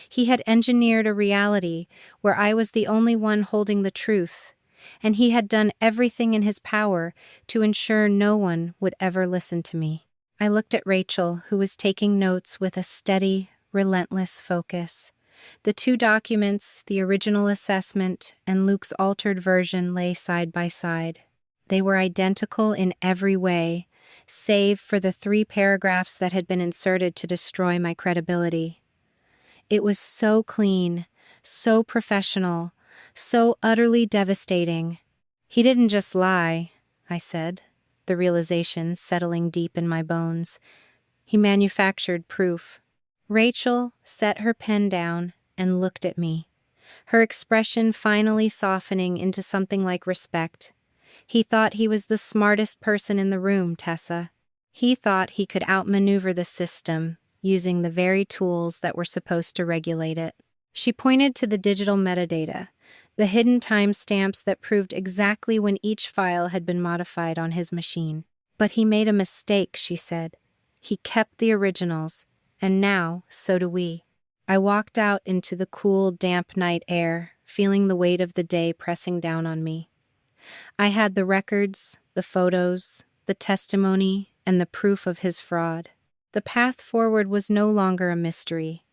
He had engineered a reality where I was the only one holding the truth, and he had done everything in his power to ensure no one would ever listen to me. I looked at Rachel, who was taking notes with a steady, relentless focus. The 2 documents, the original assessment and Luke's altered version, lay side by side. They were identical in every way, save for the 3 paragraphs that had been inserted to destroy my credibility. It was so clean, so professional, so utterly devastating. "He didn't just lie," I said, the realization settling deep in my bones. "He manufactured proof." Rachel set her pen down and looked at me. her expression finally softening into something like respect. "He thought he was the smartest person in the room, Tessa. He thought he could outmaneuver the system, using the very tools that were supposed to regulate it." She pointed to the digital metadata, the hidden timestamps that proved exactly when each file had been modified on his machine. "But he made a mistake," she said. "He kept the originals, and now so do we." I walked out into the cool, damp night air, feeling the weight of the day pressing down on me. I had the records, the photos, the testimony, and the proof of his fraud. The path forward was no longer a mystery.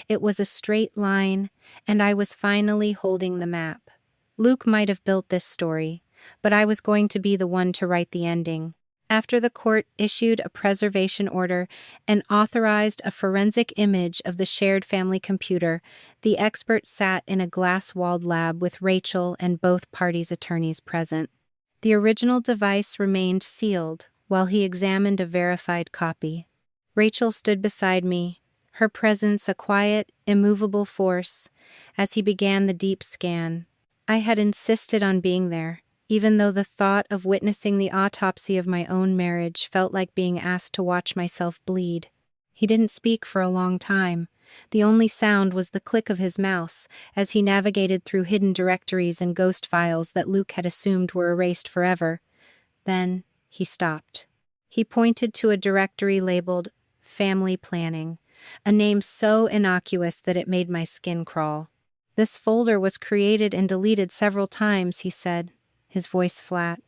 It was a straight line, and I was finally holding the map. Luke might have built this story, but I was going to be the one to write the ending. After the court issued a preservation order and authorized a forensic image of the shared family computer, the expert sat in a glass-walled lab with Rachel and both parties' attorneys present. The original device remained sealed while he examined a verified copy. Rachel stood beside me, her presence a quiet, immovable force, as he began the deep scan. I had insisted on being there, even though the thought of witnessing the autopsy of my own marriage felt like being asked to watch myself bleed. He didn't speak for a long time. The only sound was the click of his mouse as he navigated through hidden directories and ghost files that Luke had assumed were erased forever. Then he stopped. He pointed to a directory labeled Family Planning, a name so innocuous that it made my skin crawl. "This folder was created and deleted several times," he said, his voice flat,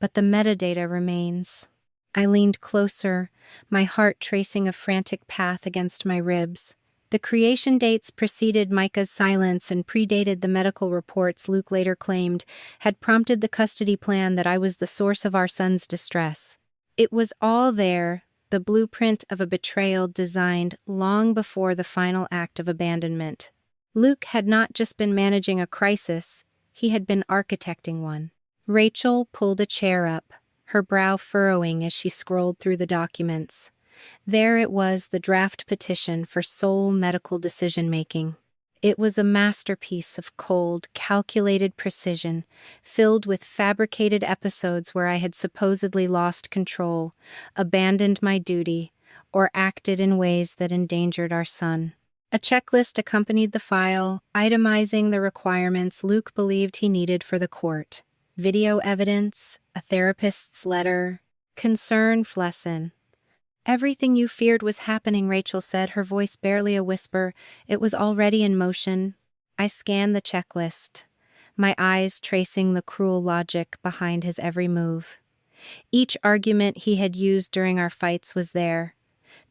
"but the metadata remains." I leaned closer, my heart tracing a frantic path against my ribs. The creation dates preceded Micah's silence and predated the medical reports Luke later claimed had prompted the custody plan that I was the source of our son's distress. It was all there, the blueprint of a betrayal designed long before the final act of abandonment. Luke had not just been managing a crisis, he had been architecting one. Rachel pulled a chair up, her brow furrowing as she scrolled through the documents. There it was, the draft petition for sole medical decision-making. It was a masterpiece of cold, calculated precision, filled with fabricated episodes where I had supposedly lost control, abandoned my duty, or acted in ways that endangered our son. A checklist accompanied the file, itemizing the requirements Luke believed he needed for the court. Video evidence, a therapist's letter, concern lesson. "Everything you feared was happening," Rachel said, her voice barely a whisper. "It was already in motion." I scanned the checklist, my eyes tracing the cruel logic behind his every move. Each argument he had used during our fights was there,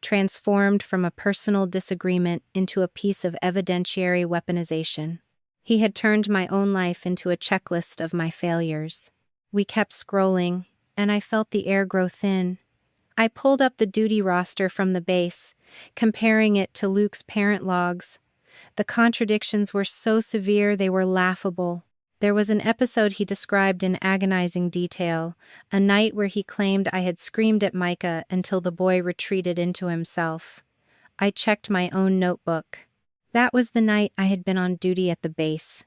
transformed from a personal disagreement into a piece of evidentiary weaponization. He had turned my own life into a checklist of my failures. We kept scrolling, and I felt the air grow thin. I pulled up the duty roster from the base, comparing it to Luke's parent logs. The contradictions were so severe they were laughable. There was an episode he described in agonizing detail, a night where he claimed I had screamed at Micah until the boy retreated into himself. I checked my own notebook. That was the night I had been on duty at the base,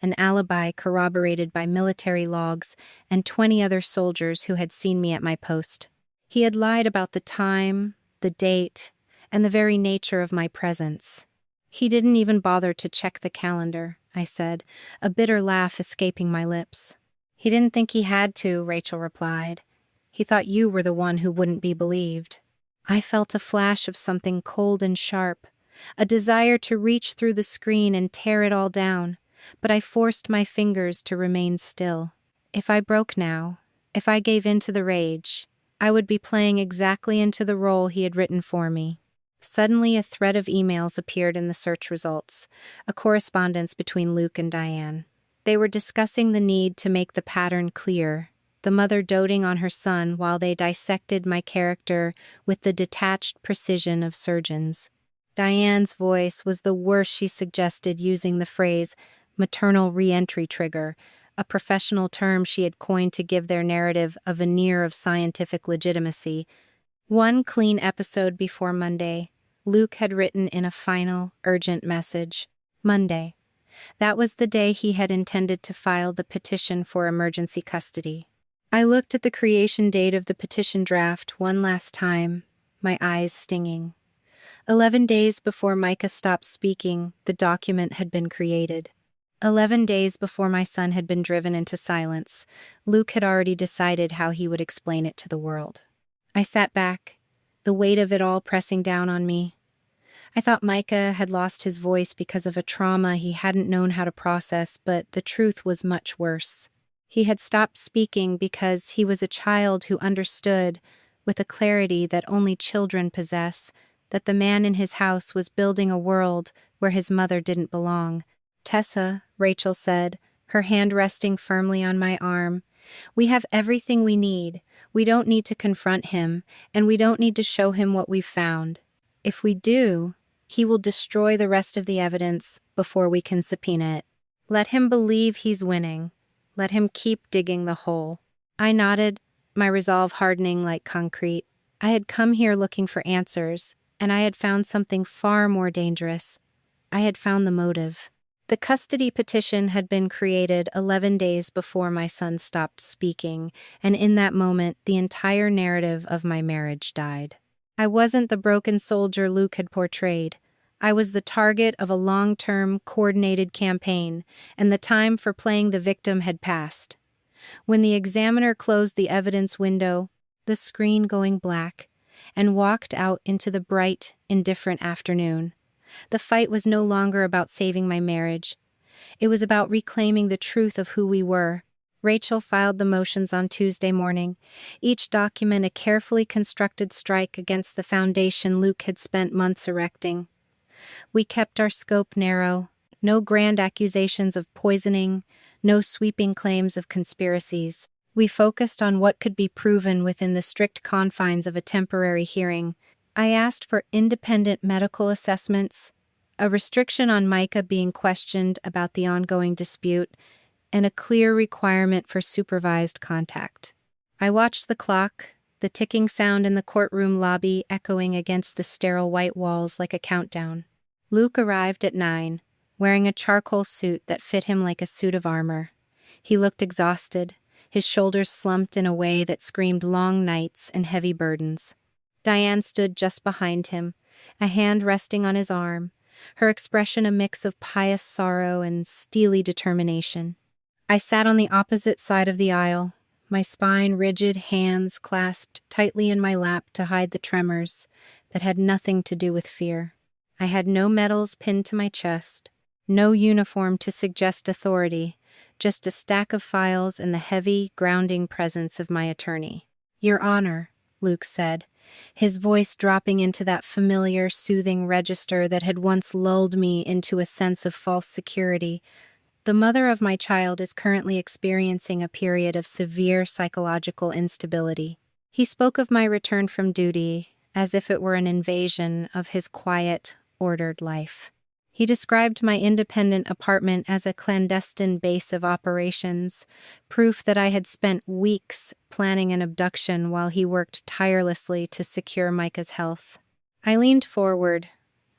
an alibi corroborated by military logs and 20 other soldiers who had seen me at my post. He had lied about the time, the date, and the very nature of my presence. "He didn't even bother to check the calendar," I said, a bitter laugh escaping my lips. "He didn't think he had to," Rachel replied. "He thought you were the one who wouldn't be believed." I felt a flash of something cold and sharp, a desire to reach through the screen and tear it all down, but I forced my fingers to remain still. If I broke now, if I gave in to the rage, I would be playing exactly into the role he had written for me. Suddenly, a thread of emails appeared in the search results, a correspondence between Luke and Diane. They were discussing the need to make the pattern clear, the mother doting on her son while they dissected my character with the detached precision of surgeons. Diane's voice was the worst. She suggested using the phrase maternal re-entry trigger, a professional term she had coined to give their narrative a veneer of scientific legitimacy. One clean episode before Monday, Luke had written in a final, urgent message. "Monday. That was the day he had intended to file the petition for emergency custody. I looked at the creation date of the petition draft one last time, my eyes stinging. 11 days before Micah stopped speaking, the document had been created. 11 days before my son had been driven into silence, Luke had already decided how he would explain it to the world. I sat back, the weight of it all pressing down on me. I thought Micah had lost his voice because of a trauma he hadn't known how to process, but the truth was much worse. He had stopped speaking because he was a child who understood, with a clarity that only children possess, that the man in his house was building a world where his mother didn't belong. "Tessa," Rachel said, her hand resting firmly on my arm, "we have everything we need. We don't need to confront him, and we don't need to show him what we've found. If we do, he will destroy the rest of the evidence before we can subpoena it. Let him believe he's winning. Let him keep digging the hole." I nodded, my resolve hardening like concrete. I had come here looking for answers, and I had found something far more dangerous. I had found the motive. The custody petition had been created 11 days before my son stopped speaking, and in that moment, the entire narrative of my marriage died. I wasn't the broken soldier Luke had portrayed. I was the target of a long-term, coordinated campaign, and the time for playing the victim had passed. When the examiner closed the evidence window, the screen going black, and walked out into the bright, indifferent afternoon, the fight was no longer about saving my marriage. It was about reclaiming the truth of who we were. Rachel filed the motions on Tuesday morning, each document a carefully constructed strike against the foundation Luke had spent months erecting. We kept our scope narrow, no grand accusations of poisoning, no sweeping claims of conspiracies. We focused on what could be proven within the strict confines of a temporary hearing. I asked for independent medical assessments, a restriction on Micah being questioned about the ongoing dispute, and a clear requirement for supervised contact. I watched the clock, the ticking sound in the courtroom lobby echoing against the sterile white walls like a countdown. Luke arrived at 9, wearing a charcoal suit that fit him like a suit of armor. He looked exhausted, his shoulders slumped in a way that screamed long nights and heavy burdens. Diane stood just behind him, a hand resting on his arm, her expression a mix of pious sorrow and steely determination. I sat on the opposite side of the aisle, my spine rigid, hands clasped tightly in my lap to hide the tremors that had nothing to do with fear. I had no medals pinned to my chest, no uniform to suggest authority, just a stack of files and the heavy, grounding presence of my attorney. "Your Honor," Luke said, his voice dropping into that familiar, soothing register that had once lulled me into a sense of false security. "The mother of my child is currently experiencing a period of severe psychological instability." He spoke of my return from duty as if it were an invasion of his quiet, ordered life. He described my independent apartment as a clandestine base of operations, proof that I had spent weeks planning an abduction while he worked tirelessly to secure Micah's health. I leaned forward,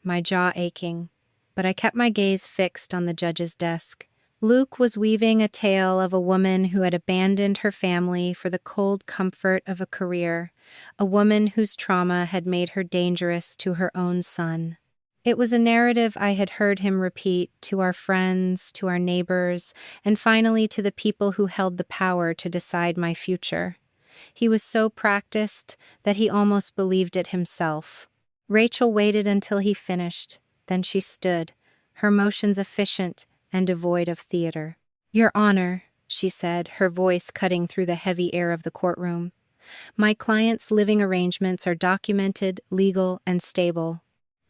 my jaw aching, but I kept my gaze fixed on the judge's desk. Luke was weaving a tale of a woman who had abandoned her family for the cold comfort of a career, a woman whose trauma had made her dangerous to her own son. It was a narrative I had heard him repeat to our friends, to our neighbors, and finally to the people who held the power to decide my future. He was so practiced that he almost believed it himself. Rachel waited until he finished, then she stood, her motions efficient and devoid of theater. "Your Honor," she said, her voice cutting through the heavy air of the courtroom, "my client's living arrangements are documented, legal, and stable.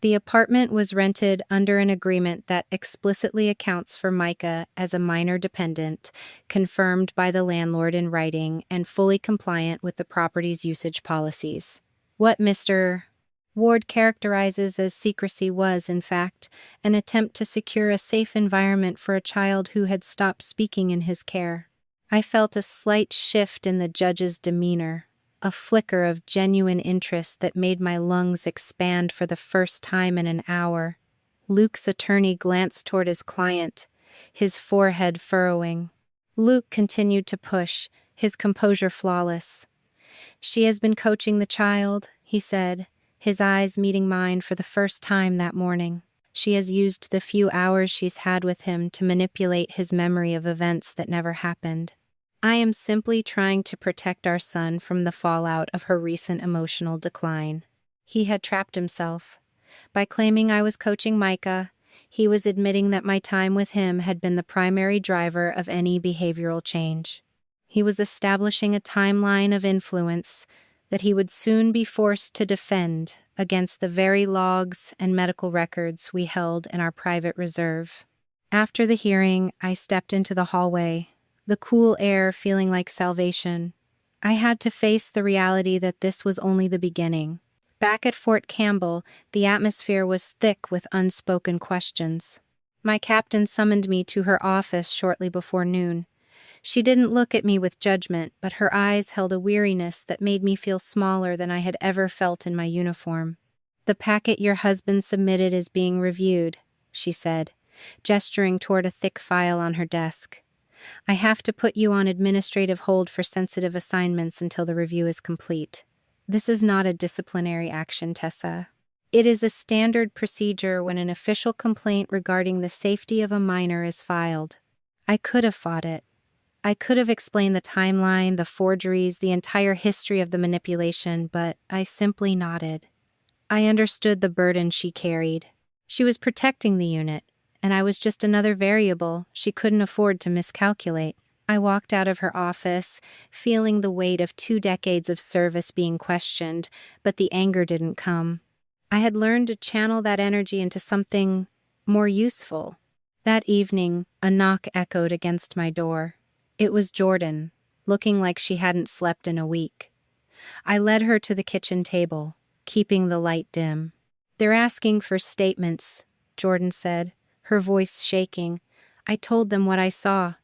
The apartment was rented under an agreement that explicitly accounts for Micah as a minor dependent, confirmed by the landlord in writing and fully compliant with the property's usage policies. What Mr. Ward characterizes as secrecy was, in fact, an attempt to secure a safe environment for a child who had stopped speaking in his care." I felt a slight shift in the judge's demeanor, a flicker of genuine interest that made my lungs expand for the first time in an hour. Luke's attorney glanced toward his client, his forehead furrowing. Luke continued to push, his composure flawless. "She has been coaching the child," he said, his eyes meeting mine for the first time that morning. "She has used the few hours she's had with him to manipulate his memory of events that never happened. I am simply trying to protect our son from the fallout of her recent emotional decline." He had trapped himself. By claiming I was coaching Micah, he was admitting that my time with him had been the primary driver of any behavioral change. He was establishing a timeline of influence that he would soon be forced to defend against the very logs and medical records we held in our private reserve. After the hearing, I stepped into the hallway, the cool air feeling like salvation. I had to face the reality that this was only the beginning. Back at Fort Campbell, the atmosphere was thick with unspoken questions. My captain summoned me to her office shortly before noon. She didn't look at me with judgment, but her eyes held a weariness that made me feel smaller than I had ever felt in my uniform. "The packet your husband submitted is being reviewed," she said, gesturing toward a thick file on her desk. "I have to put you on administrative hold for sensitive assignments until the review is complete. This is not a disciplinary action, Tessa. It is a standard procedure when an official complaint regarding the safety of a minor is filed." I could have fought it. I could have explained the timeline, the forgeries, the entire history of the manipulation, but I simply nodded. I understood the burden she carried. She was protecting the unit, and I was just another variable she couldn't afford to miscalculate. I walked out of her office, feeling the weight of 2 decades of service being questioned, but the anger didn't come. I had learned to channel that energy into something more useful. That evening, a knock echoed against my door. It was Jordan, looking like she hadn't slept in a week. I led her to the kitchen table, keeping the light dim. "They're asking for statements," Jordan said, her voice shaking. "I told them what I saw.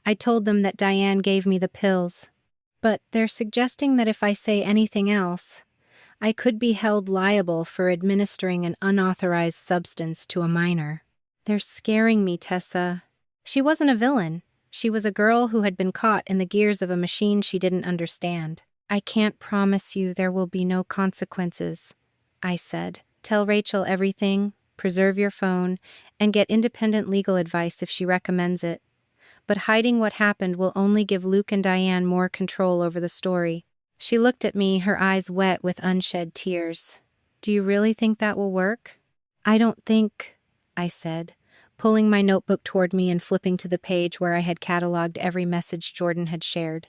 I told them that Diane gave me the pills. But they're suggesting that if I say anything else, I could be held liable for administering an unauthorized substance to a minor. They're scaring me, Tessa." She wasn't a villain. She was a girl who had been caught in the gears of a machine she didn't understand. "I can't promise you there will be no consequences," I said. "Tell Rachel everything, preserve your phone, and get independent legal advice if she recommends it. But hiding what happened will only give Luke and Diane more control over the story." She looked at me, her eyes wet with unshed tears. "Do you really think that will work?" "I don't think," I said, pulling my notebook toward me and flipping to the page where I had cataloged every message Jordan had shared.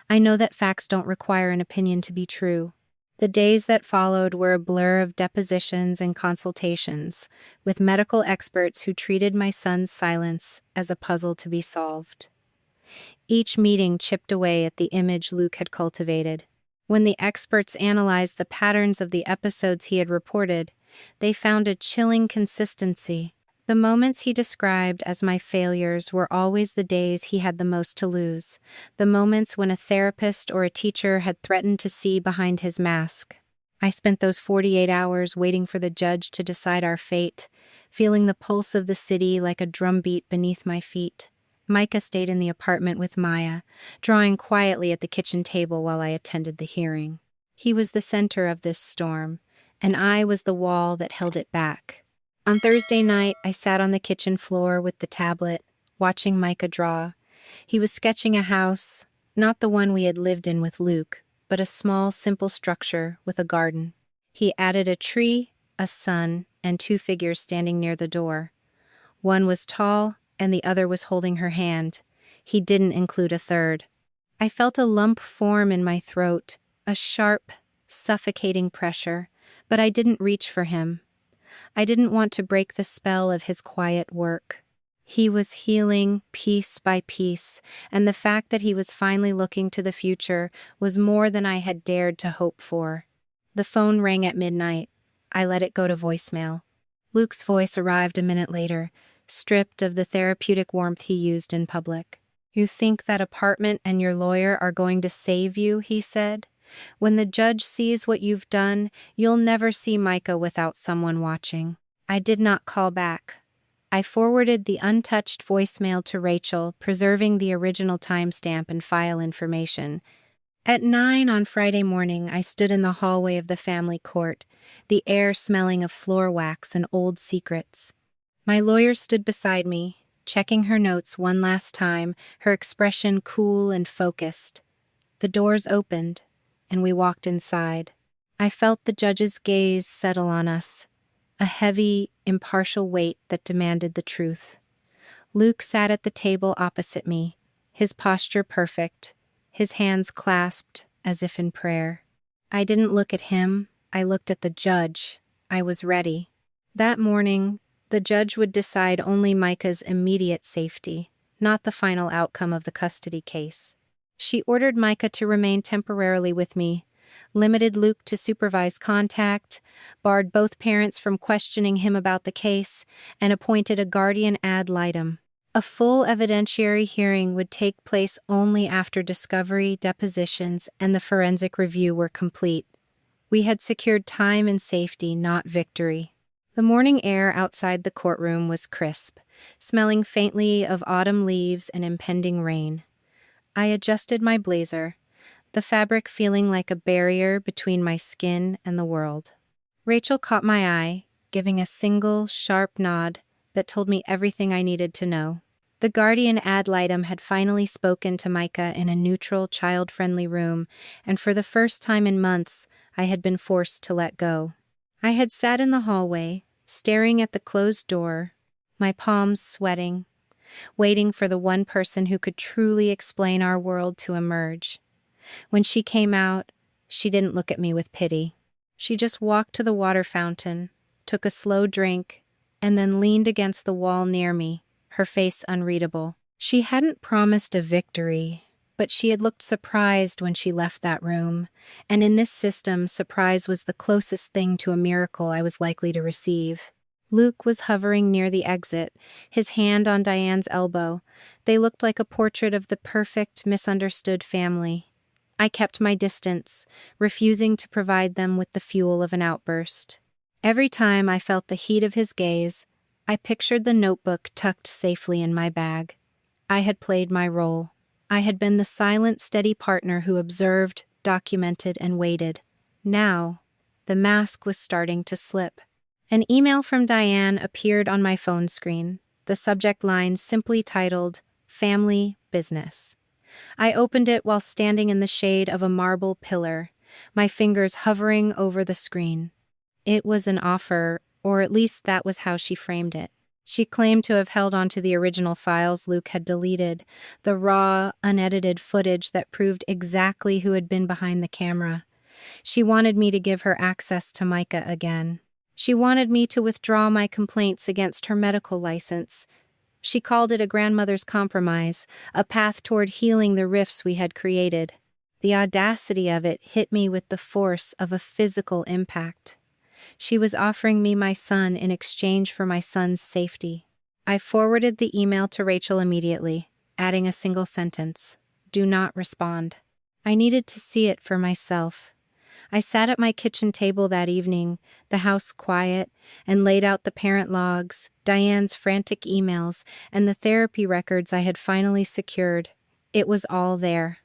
"I know that facts don't require an opinion to be true." The days that followed were a blur of depositions and consultations, with medical experts who treated my son's silence as a puzzle to be solved. Each meeting chipped away at the image Luke had cultivated. When the experts analyzed the patterns of the episodes he had reported, they found a chilling consistency. The moments he described as my failures were always the days he had the most to lose, the moments when a therapist or a teacher had threatened to see behind his mask. I spent those 48 hours waiting for the judge to decide our fate, feeling the pulse of the city like a drumbeat beneath my feet. Micah stayed in the apartment with Maya, drawing quietly at the kitchen table while I attended the hearing. He was the center of this storm, and I was the wall that held it back. On Thursday night, I sat on the kitchen floor with the tablet, watching Micah draw. He was sketching a house, not the one we had lived in with Luke, but a small, simple structure with a garden. He added a tree, a sun, and 2 figures standing near the door. One was tall, and the other was holding her hand. He didn't include a third. I felt a lump form in my throat, a sharp, suffocating pressure, but I didn't reach for him. I didn't want to break the spell of his quiet work. He was healing piece by piece, and the fact that he was finally looking to the future was more than I had dared to hope for. The phone rang at midnight. I let it go to voicemail. Luke's voice arrived a minute later, stripped of the therapeutic warmth he used in public. "You think that apartment and your lawyer are going to save you," he said. "When the judge sees what you've done, you'll never see Micah without someone watching." I did not call back. I forwarded the untouched voicemail to Rachel, preserving the original timestamp and file information. At 9 on Friday morning, I stood in the hallway of the family court, the air smelling of floor wax and old secrets. My lawyer stood beside me, checking her notes one last time, her expression cool and focused. The doors opened, and we walked inside. I felt the judge's gaze settle on us, a heavy, impartial weight that demanded the truth. Luke sat at the table opposite me, his posture perfect, his hands clasped as if in prayer. I didn't look at him, I looked at the judge. I was ready. That morning, the judge would decide only Micah's immediate safety, not the final outcome of the custody case. She ordered Micah to remain temporarily with me, limited Luke to supervised contact, barred both parents from questioning him about the case, and appointed a guardian ad litem. A full evidentiary hearing would take place only after discovery, depositions, and the forensic review were complete. We had secured time and safety, not victory. The morning air outside the courtroom was crisp, smelling faintly of autumn leaves and impending rain. I adjusted my blazer, the fabric feeling like a barrier between my skin and the world. Rachel caught my eye, giving a single, sharp nod that told me everything I needed to know. The guardian ad litem had finally spoken to Micah in a neutral, child-friendly room, and for the first time in months, I had been forced to let go. I had sat in the hallway, staring at the closed door, my palms sweating, waiting for the one person who could truly explain our world to emerge. When she came out, she didn't look at me with pity. She just walked to the water fountain, took a slow drink, and then leaned against the wall near me, her face unreadable. She hadn't promised a victory, but she had looked surprised when she left that room, and in this system, surprise was the closest thing to a miracle I was likely to receive. Luke was hovering near the exit, his hand on Diane's elbow. They looked like a portrait of the perfect, misunderstood family. I kept my distance, refusing to provide them with the fuel of an outburst. Every time I felt the heat of his gaze, I pictured the notebook tucked safely in my bag. I had played my role. I had been the silent, steady partner who observed, documented, and waited. Now, the mask was starting to slip. An email from Diane appeared on my phone screen, the subject line simply titled, "Family Business." I opened it while standing in the shade of a marble pillar, my fingers hovering over the screen. It was an offer, or at least that was how she framed it. She claimed to have held onto the original files Luke had deleted, the raw, unedited footage that proved exactly who had been behind the camera. She wanted me to give her access to Micah again. She wanted me to withdraw my complaints against her medical license. She called it a grandmother's compromise, a path toward healing the rifts we had created. The audacity of it hit me with the force of a physical impact. She was offering me my son in exchange for my son's safety. I forwarded the email to Rachel immediately, adding a single sentence: "Do not respond." I needed to see it for myself. I sat at my kitchen table that evening, the house quiet, and laid out the parent logs, Diane's frantic emails, and the therapy records I had finally secured. It was all there.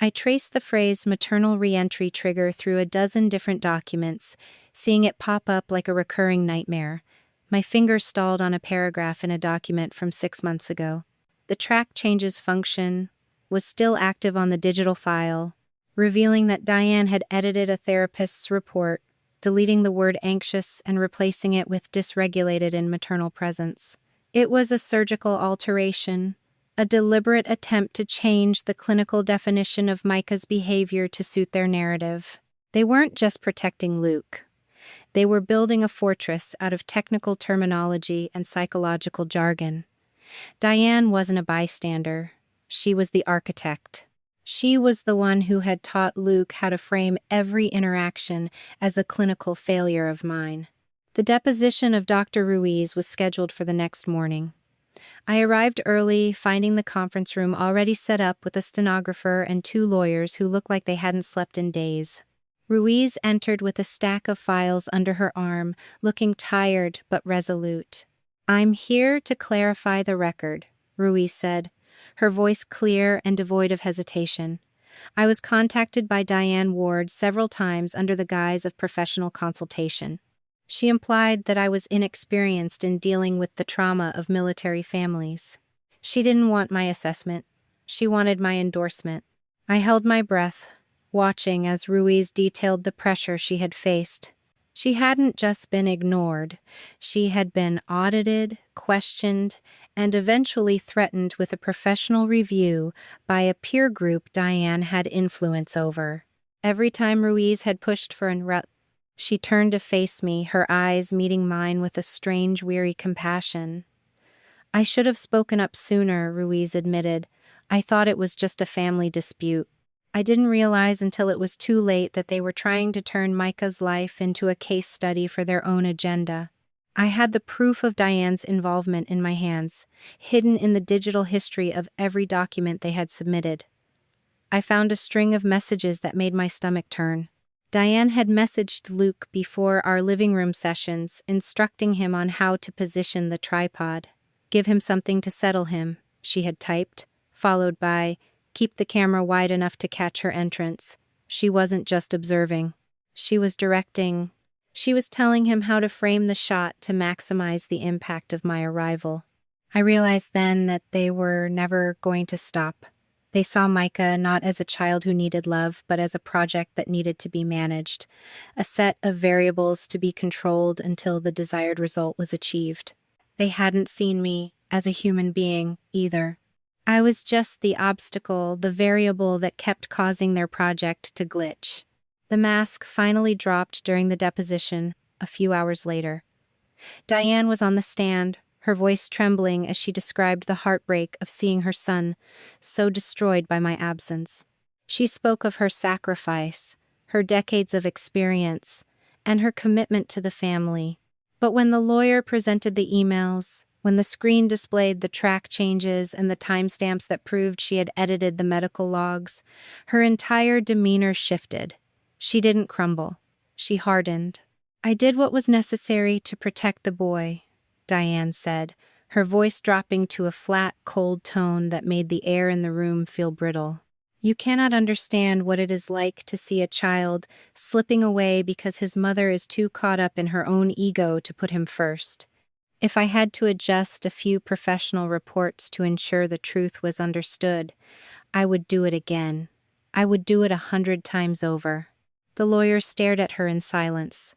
I traced the phrase maternal reentry trigger through a dozen different documents, seeing it pop up like a recurring nightmare. My finger stalled on a paragraph in a document from 6 months ago. The track changes function was still active on the digital file, revealing that Diane had edited a therapist's report, deleting the word anxious and replacing it with dysregulated in maternal presence. It was a surgical alteration, a deliberate attempt to change the clinical definition of Micah's behavior to suit their narrative. They weren't just protecting Luke. They were building a fortress out of technical terminology and psychological jargon. Diane wasn't a bystander. She was the architect. She was the one who had taught Luke how to frame every interaction as a clinical failure of mine. The deposition of Dr. Ruiz was scheduled for the next morning. I arrived early, finding the conference room already set up with a stenographer and 2 lawyers who looked like they hadn't slept in days. Ruiz entered with a stack of files under her arm, looking tired but resolute. "I'm here to clarify the record," Ruiz said, her voice clear and devoid of hesitation. "I was contacted by Diane Ward several times under the guise of professional consultation. She implied that I was inexperienced in dealing with the trauma of military families. She didn't want my assessment. She wanted my endorsement." I held my breath, watching as Ruiz detailed the pressure she had faced. She hadn't just been ignored. She had been audited, questioned, and eventually threatened with a professional review by a peer group Diane had influence over. Every time Ruiz had pushed for she turned to face me, her eyes meeting mine with a strange, weary compassion. "I should have spoken up sooner," Ruiz admitted. "I thought it was just a family dispute. I didn't realize until it was too late that they were trying to turn Micah's life into a case study for their own agenda. I had the proof of Diane's involvement in my hands, hidden in the digital history of every document they had submitted. I found a string of messages that made my stomach turn. Diane had messaged Luke before our living room sessions, instructing him on how to position the tripod. "Give him something to settle him," she had typed, followed by, "Keep the camera wide enough to catch her entrance." She wasn't just observing. She was directing. She was telling him how to frame the shot to maximize the impact of my arrival. I realized then that they were never going to stop. They saw Micah not as a child who needed love, but as a project that needed to be managed, a set of variables to be controlled until the desired result was achieved. They hadn't seen me as a human being either. I was just the obstacle, the variable that kept causing their project to glitch. The mask finally dropped during the deposition, a few hours later. Diane was on the stand, her voice trembling as she described the heartbreak of seeing her son so destroyed by my absence. She spoke of her sacrifice, her decades of experience, and her commitment to the family. But when the lawyer presented the emails, when the screen displayed the track changes and the timestamps that proved she had edited the medical logs, her entire demeanor shifted. She didn't crumble. She hardened. "I did what was necessary to protect the boy," Diane said, her voice dropping to a flat, cold tone that made the air in the room feel brittle. "You cannot understand what it is like to see a child slipping away because his mother is too caught up in her own ego to put him first. If I had to adjust a few professional reports to ensure the truth was understood, I would do it again. I would do it 100 times over." The lawyer stared at her in silence.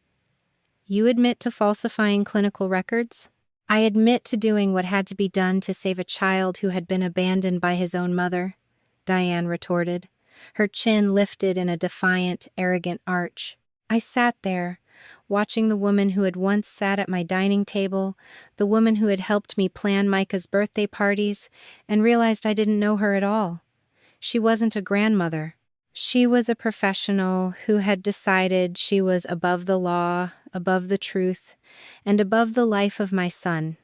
"You admit to falsifying clinical records?" "I admit to doing what had to be done to save a child who had been abandoned by his own mother," Diane retorted, her chin lifted in a defiant, arrogant arch. I sat there, watching the woman who had once sat at my dining table, the woman who had helped me plan Micah's birthday parties, and realized I didn't know her at all. She wasn't a grandmother. She was a professional who had decided she was above the law, above the truth, and above the life of my son.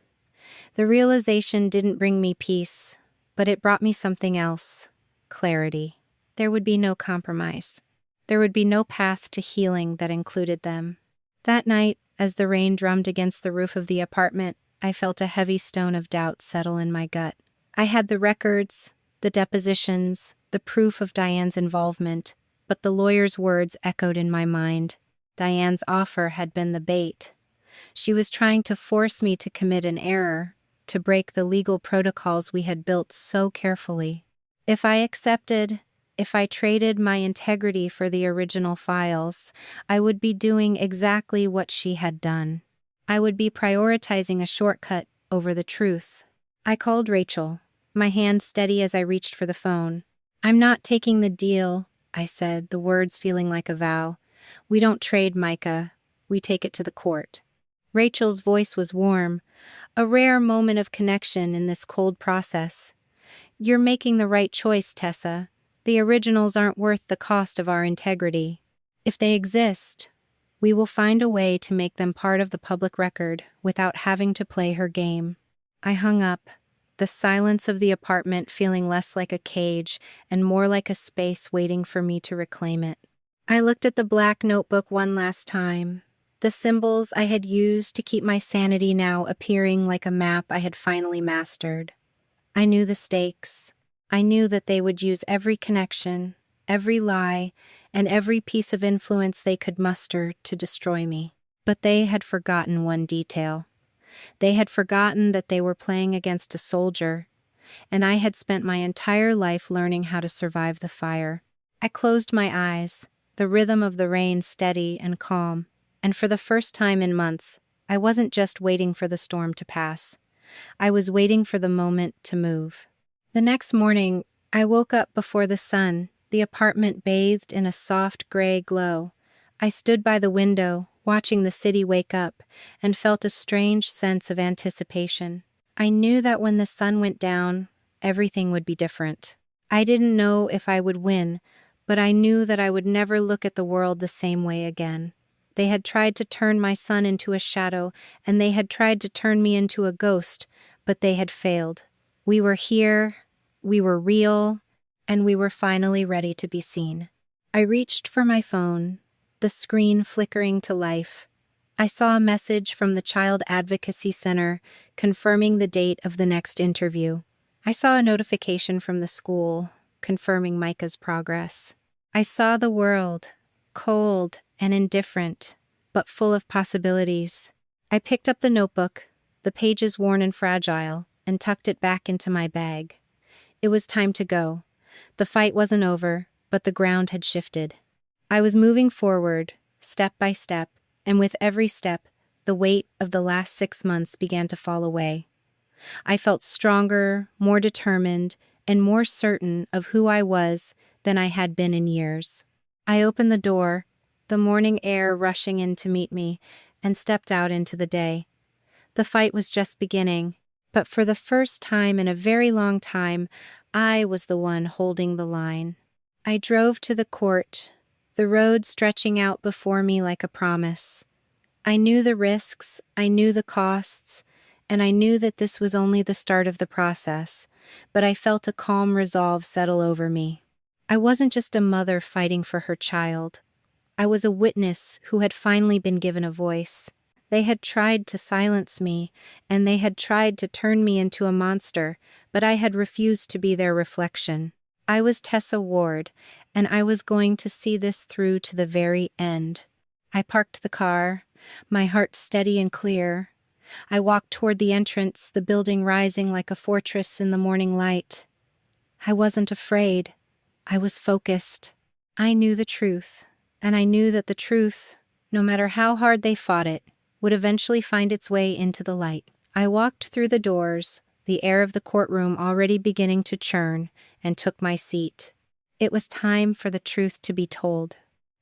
The realization didn't bring me peace, but it brought me something else: clarity. There would be no compromise. There would be no path to healing that included them. That night, as the rain drummed against the roof of the apartment, I felt a heavy stone of doubt settle in my gut. I had the records, the depositions, the proof of Diane's involvement, but the lawyer's words echoed in my mind. Diane's offer had been the bait. She was trying to force me to commit an error, to break the legal protocols we had built so carefully. If I accepted, if I traded my integrity for the original files, I would be doing exactly what she had done. I would be prioritizing a shortcut over the truth. I called Rachel, my hand steady as I reached for the phone. "I'm not taking the deal," I said, the words feeling like a vow. "We don't trade Micah. We take it to the court." Rachel's voice was warm, a rare moment of connection in this cold process. "You're making the right choice, Tessa. The originals aren't worth the cost of our integrity. If they exist, we will find a way to make them part of the public record without having to play her game." I hung up, the silence of the apartment feeling less like a cage and more like a space waiting for me to reclaim it. I looked at the black notebook one last time. The symbols I had used to keep my sanity now appearing like a map I had finally mastered. I knew the stakes. I knew that they would use every connection, every lie, and every piece of influence they could muster to destroy me. But they had forgotten one detail. They had forgotten that they were playing against a soldier, and I had spent my entire life learning how to survive the fire. I closed my eyes, the rhythm of the rain steady and calm, and for the first time in months, I wasn't just waiting for the storm to pass. I was waiting for the moment to move. The next morning, I woke up before the sun, the apartment bathed in a soft gray glow. I stood by the window, watching the city wake up, and felt a strange sense of anticipation. I knew that when the sun went down, everything would be different. I didn't know if I would win, but I knew that I would never look at the world the same way again. They had tried to turn my son into a shadow, and they had tried to turn me into a ghost, but they had failed. We were here, we were real, and we were finally ready to be seen. I reached for my phone, the screen flickering to life. I saw a message from the Child Advocacy Center confirming the date of the next interview. I saw a notification from the school confirming Micah's progress. I saw the world, cold and indifferent, but full of possibilities. I picked up the notebook, the pages worn and fragile, and tucked it back into my bag. It was time to go. The fight wasn't over, but the ground had shifted. I was moving forward, step by step, and with every step, the weight of the last 6 months began to fall away. I felt stronger, more determined, and more certain of who I was than I had been in years. I opened the door, the morning air rushing in to meet me, and stepped out into the day. The fight was just beginning, but for the first time in a very long time, I was the one holding the line. I drove to the court, the road stretching out before me like a promise. I knew the risks, I knew the costs, and I knew that this was only the start of the process, but I felt a calm resolve settle over me. I wasn't just a mother fighting for her child. I was a witness who had finally been given a voice. They had tried to silence me, and they had tried to turn me into a monster, but I had refused to be their reflection. I was Tessa Ward, and I was going to see this through to the very end. I parked the car, my heart steady and clear. I walked toward the entrance, the building rising like a fortress in the morning light. I wasn't afraid. I was focused. I knew the truth, and I knew that the truth, no matter how hard they fought it, would eventually find its way into the light. I walked through the doors, the air of the courtroom already beginning to churn, and took my seat. It was time for the truth to be told.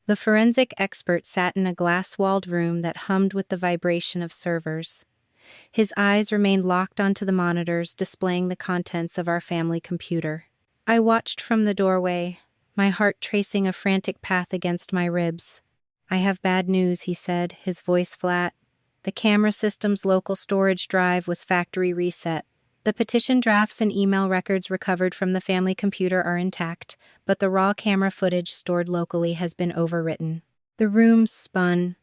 The forensic expert sat in a glass-walled room that hummed with the vibration of servers. His eyes remained locked onto the monitors displaying the contents of our family computer. I watched from the doorway, my heart tracing a frantic path against my ribs. "I have bad news," he said, his voice flat. The camera system's local storage drive was factory reset. The petition drafts and email records recovered from the family computer are intact, but the raw camera footage stored locally has been overwritten. The room spun.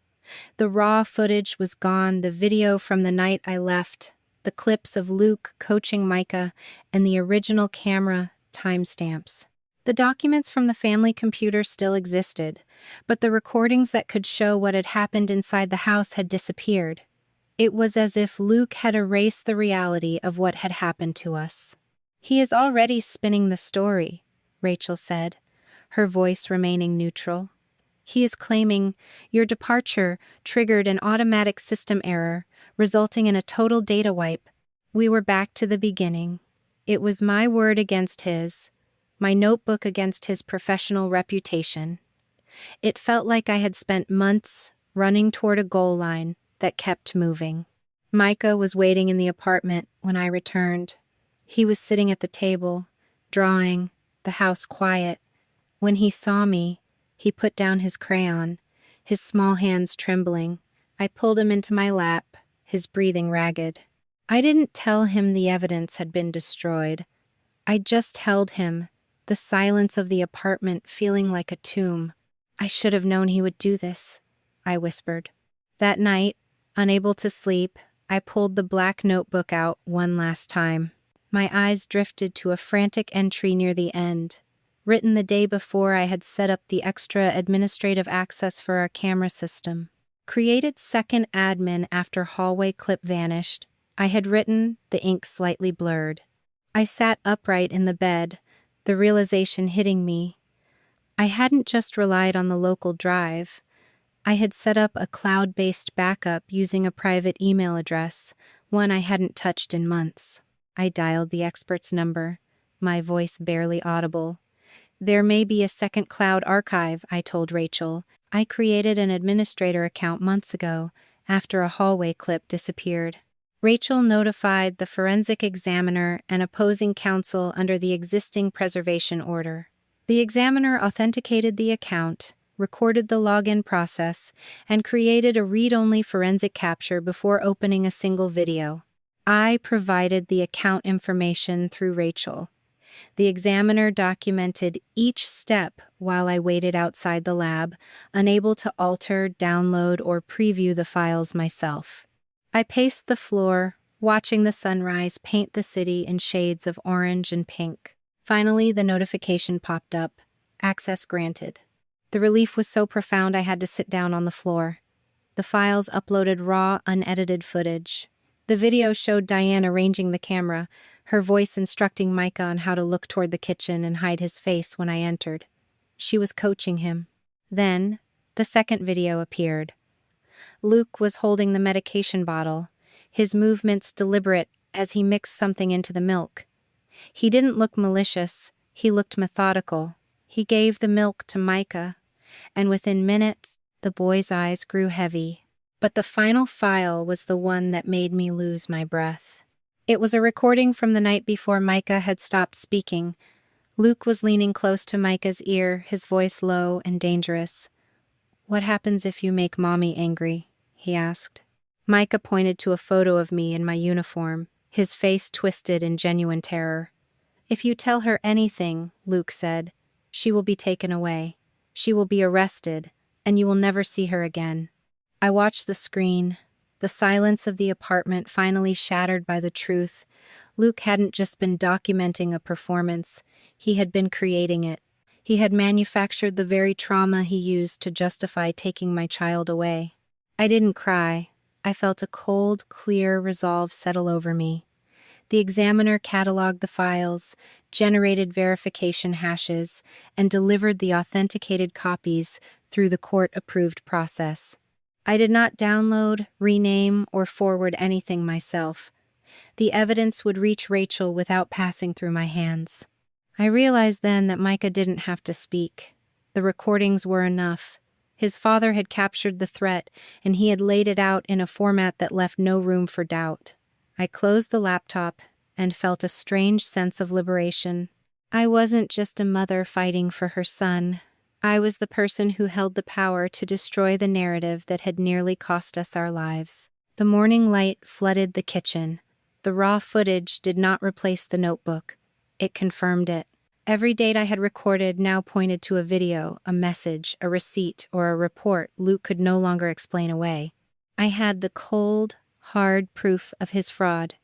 The raw footage was gone, the video from the night I left, the clips of Luke coaching Micah, and the original camera timestamps. The documents from the family computer still existed, but the recordings that could show what had happened inside the house had disappeared. It was as if Luke had erased the reality of what had happened to us. "He is already spinning the story," Rachel said, her voice remaining neutral. "He is claiming your departure triggered an automatic system error, resulting in a total data wipe. We were back to the beginning. It was my word against his, my notebook against his professional reputation. It felt like I had spent months running toward a goal line that kept moving." Micah was waiting in the apartment when I returned. He was sitting at the table, drawing, the house quiet. When he saw me, he put down his crayon, his small hands trembling. I pulled him into my lap, his breathing ragged. I didn't tell him the evidence had been destroyed. I just held him, the silence of the apartment feeling like a tomb. "I should have known he would do this," I whispered. That night, unable to sleep, I pulled the black notebook out one last time. My eyes drifted to a frantic entry near the end, written the day before I had set up the extra administrative access for our camera system. Created second admin after hallway clip vanished. I had written, the ink slightly blurred. I sat upright in the bed, the realization hitting me. I hadn't just relied on the local drive. I had set up a cloud-based backup using a private email address, one I hadn't touched in months. I dialed the expert's number, my voice barely audible. There may be a second cloud archive, I told Rachel. I created an administrator account months ago, after a hallway clip disappeared. Rachel notified the forensic examiner and opposing counsel under the existing preservation order. The examiner authenticated the account, recorded the login process, and created a read-only forensic capture before opening a single video. I provided the account information through Rachel. The examiner documented each step while I waited outside the lab, unable to alter, download, or preview the files myself. I paced the floor, watching the sunrise paint the city in shades of orange and pink. Finally, the notification popped up. Access granted. The relief was so profound I had to sit down on the floor. The files uploaded raw, unedited footage. The video showed Diane arranging the camera, her voice instructing Micah on how to look toward the kitchen and hide his face when I entered. She was coaching him. Then, the second video appeared. Luke was holding the medication bottle, his movements deliberate as he mixed something into the milk. He didn't look malicious, he looked methodical. He gave the milk to Micah, and within minutes, the boy's eyes grew heavy. But the final file was the one that made me lose my breath. It was a recording from the night before Micah had stopped speaking. Luke was leaning close to Micah's ear, his voice low and dangerous. "What happens if you make Mommy angry?" he asked. Micah pointed to a photo of me in my uniform, his face twisted in genuine terror. "If you tell her anything," Luke said, "she will be taken away. She will be arrested, and you will never see her again." I watched the screen, the silence of the apartment finally shattered by the truth. Luke hadn't just been documenting a performance, he had been creating it. He had manufactured the very trauma he used to justify taking my child away. I didn't cry. I felt a cold, clear resolve settle over me. The examiner cataloged the files, generated verification hashes, and delivered the authenticated copies through the court-approved process. I did not download, rename, or forward anything myself. The evidence would reach Rachel without passing through my hands. I realized then that Micah didn't have to speak. The recordings were enough. His father had captured the threat, and he had laid it out in a format that left no room for doubt. I closed the laptop and felt a strange sense of liberation. I wasn't just a mother fighting for her son. I was the person who held the power to destroy the narrative that had nearly cost us our lives. The morning light flooded the kitchen. The raw footage did not replace the notebook. It confirmed it. Every date I had recorded now pointed to a video, a message, a receipt, or a report Luke could no longer explain away. I had the cold, hard proof of his fraud.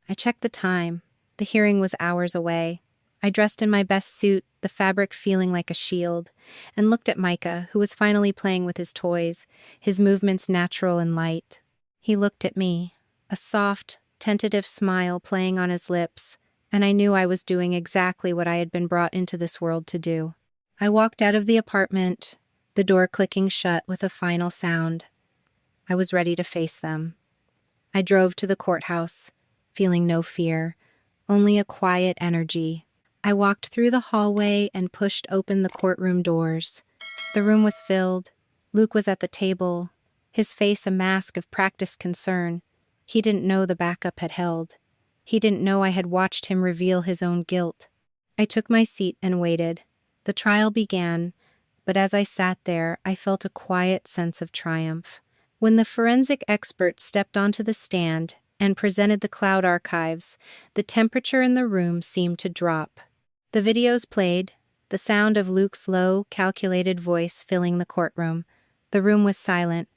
I checked the time. The hearing was hours away. I dressed in my best suit, the fabric feeling like a shield, and looked at Micah, who was finally playing with his toys, his movements natural and light. He looked at me, a soft, tentative smile playing on his lips, and I knew I was doing exactly what I had been brought into this world to do. I walked out of the apartment, the door clicking shut with a final sound. I was ready to face them. I drove to the courthouse, feeling no fear, only a quiet energy. I walked through the hallway and pushed open the courtroom doors. The room was filled. Luke was at the table, his face a mask of practiced concern. He didn't know the backup had held. He didn't know I had watched him reveal his own guilt. I took my seat and waited. The trial began, but as I sat there, I felt a quiet sense of triumph. When the forensic expert stepped onto the stand and presented the cloud archives, the temperature in the room seemed to drop. The videos played, the sound of Luke's low, calculated voice filling the courtroom. The room was silent,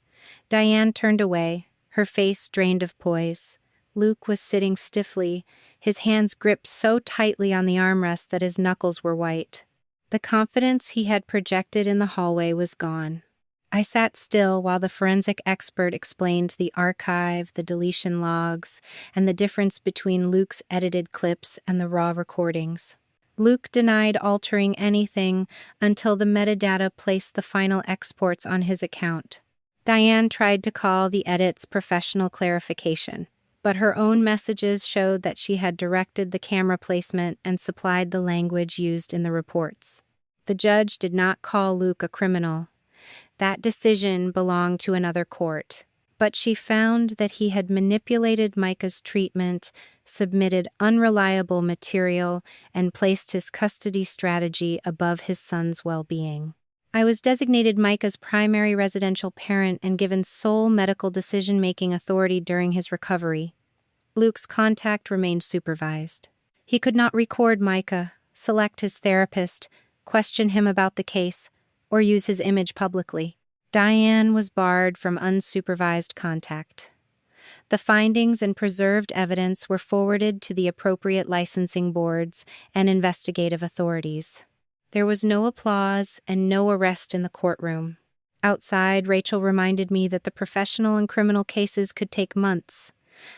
Diane turned away, her face drained of poise. Luke was sitting stiffly, his hands gripped so tightly on the armrest that his knuckles were white. The confidence he had projected in the hallway was gone. I sat still while the forensic expert explained the archive, the deletion logs, and the difference between Luke's edited clips and the raw recordings. Luke denied altering anything until the metadata placed the final exports on his account. Diane tried to call the edits professional clarification, but her own messages showed that she had directed the camera placement and supplied the language used in the reports. The judge did not call Luke a criminal. That decision belonged to another court, but she found that he had manipulated Micah's treatment, submitted unreliable material, and placed his custody strategy above his son's well-being. I was designated Micah's primary residential parent and given sole medical decision-making authority during his recovery. Luke's contact remained supervised. He could not record Micah, select his therapist, question him about the case, or use his image publicly. Diane was barred from unsupervised contact. The findings and preserved evidence were forwarded to the appropriate licensing boards and investigative authorities. There was no applause and no arrest in the courtroom. Outside, Rachel reminded me that the professional and criminal cases could take months.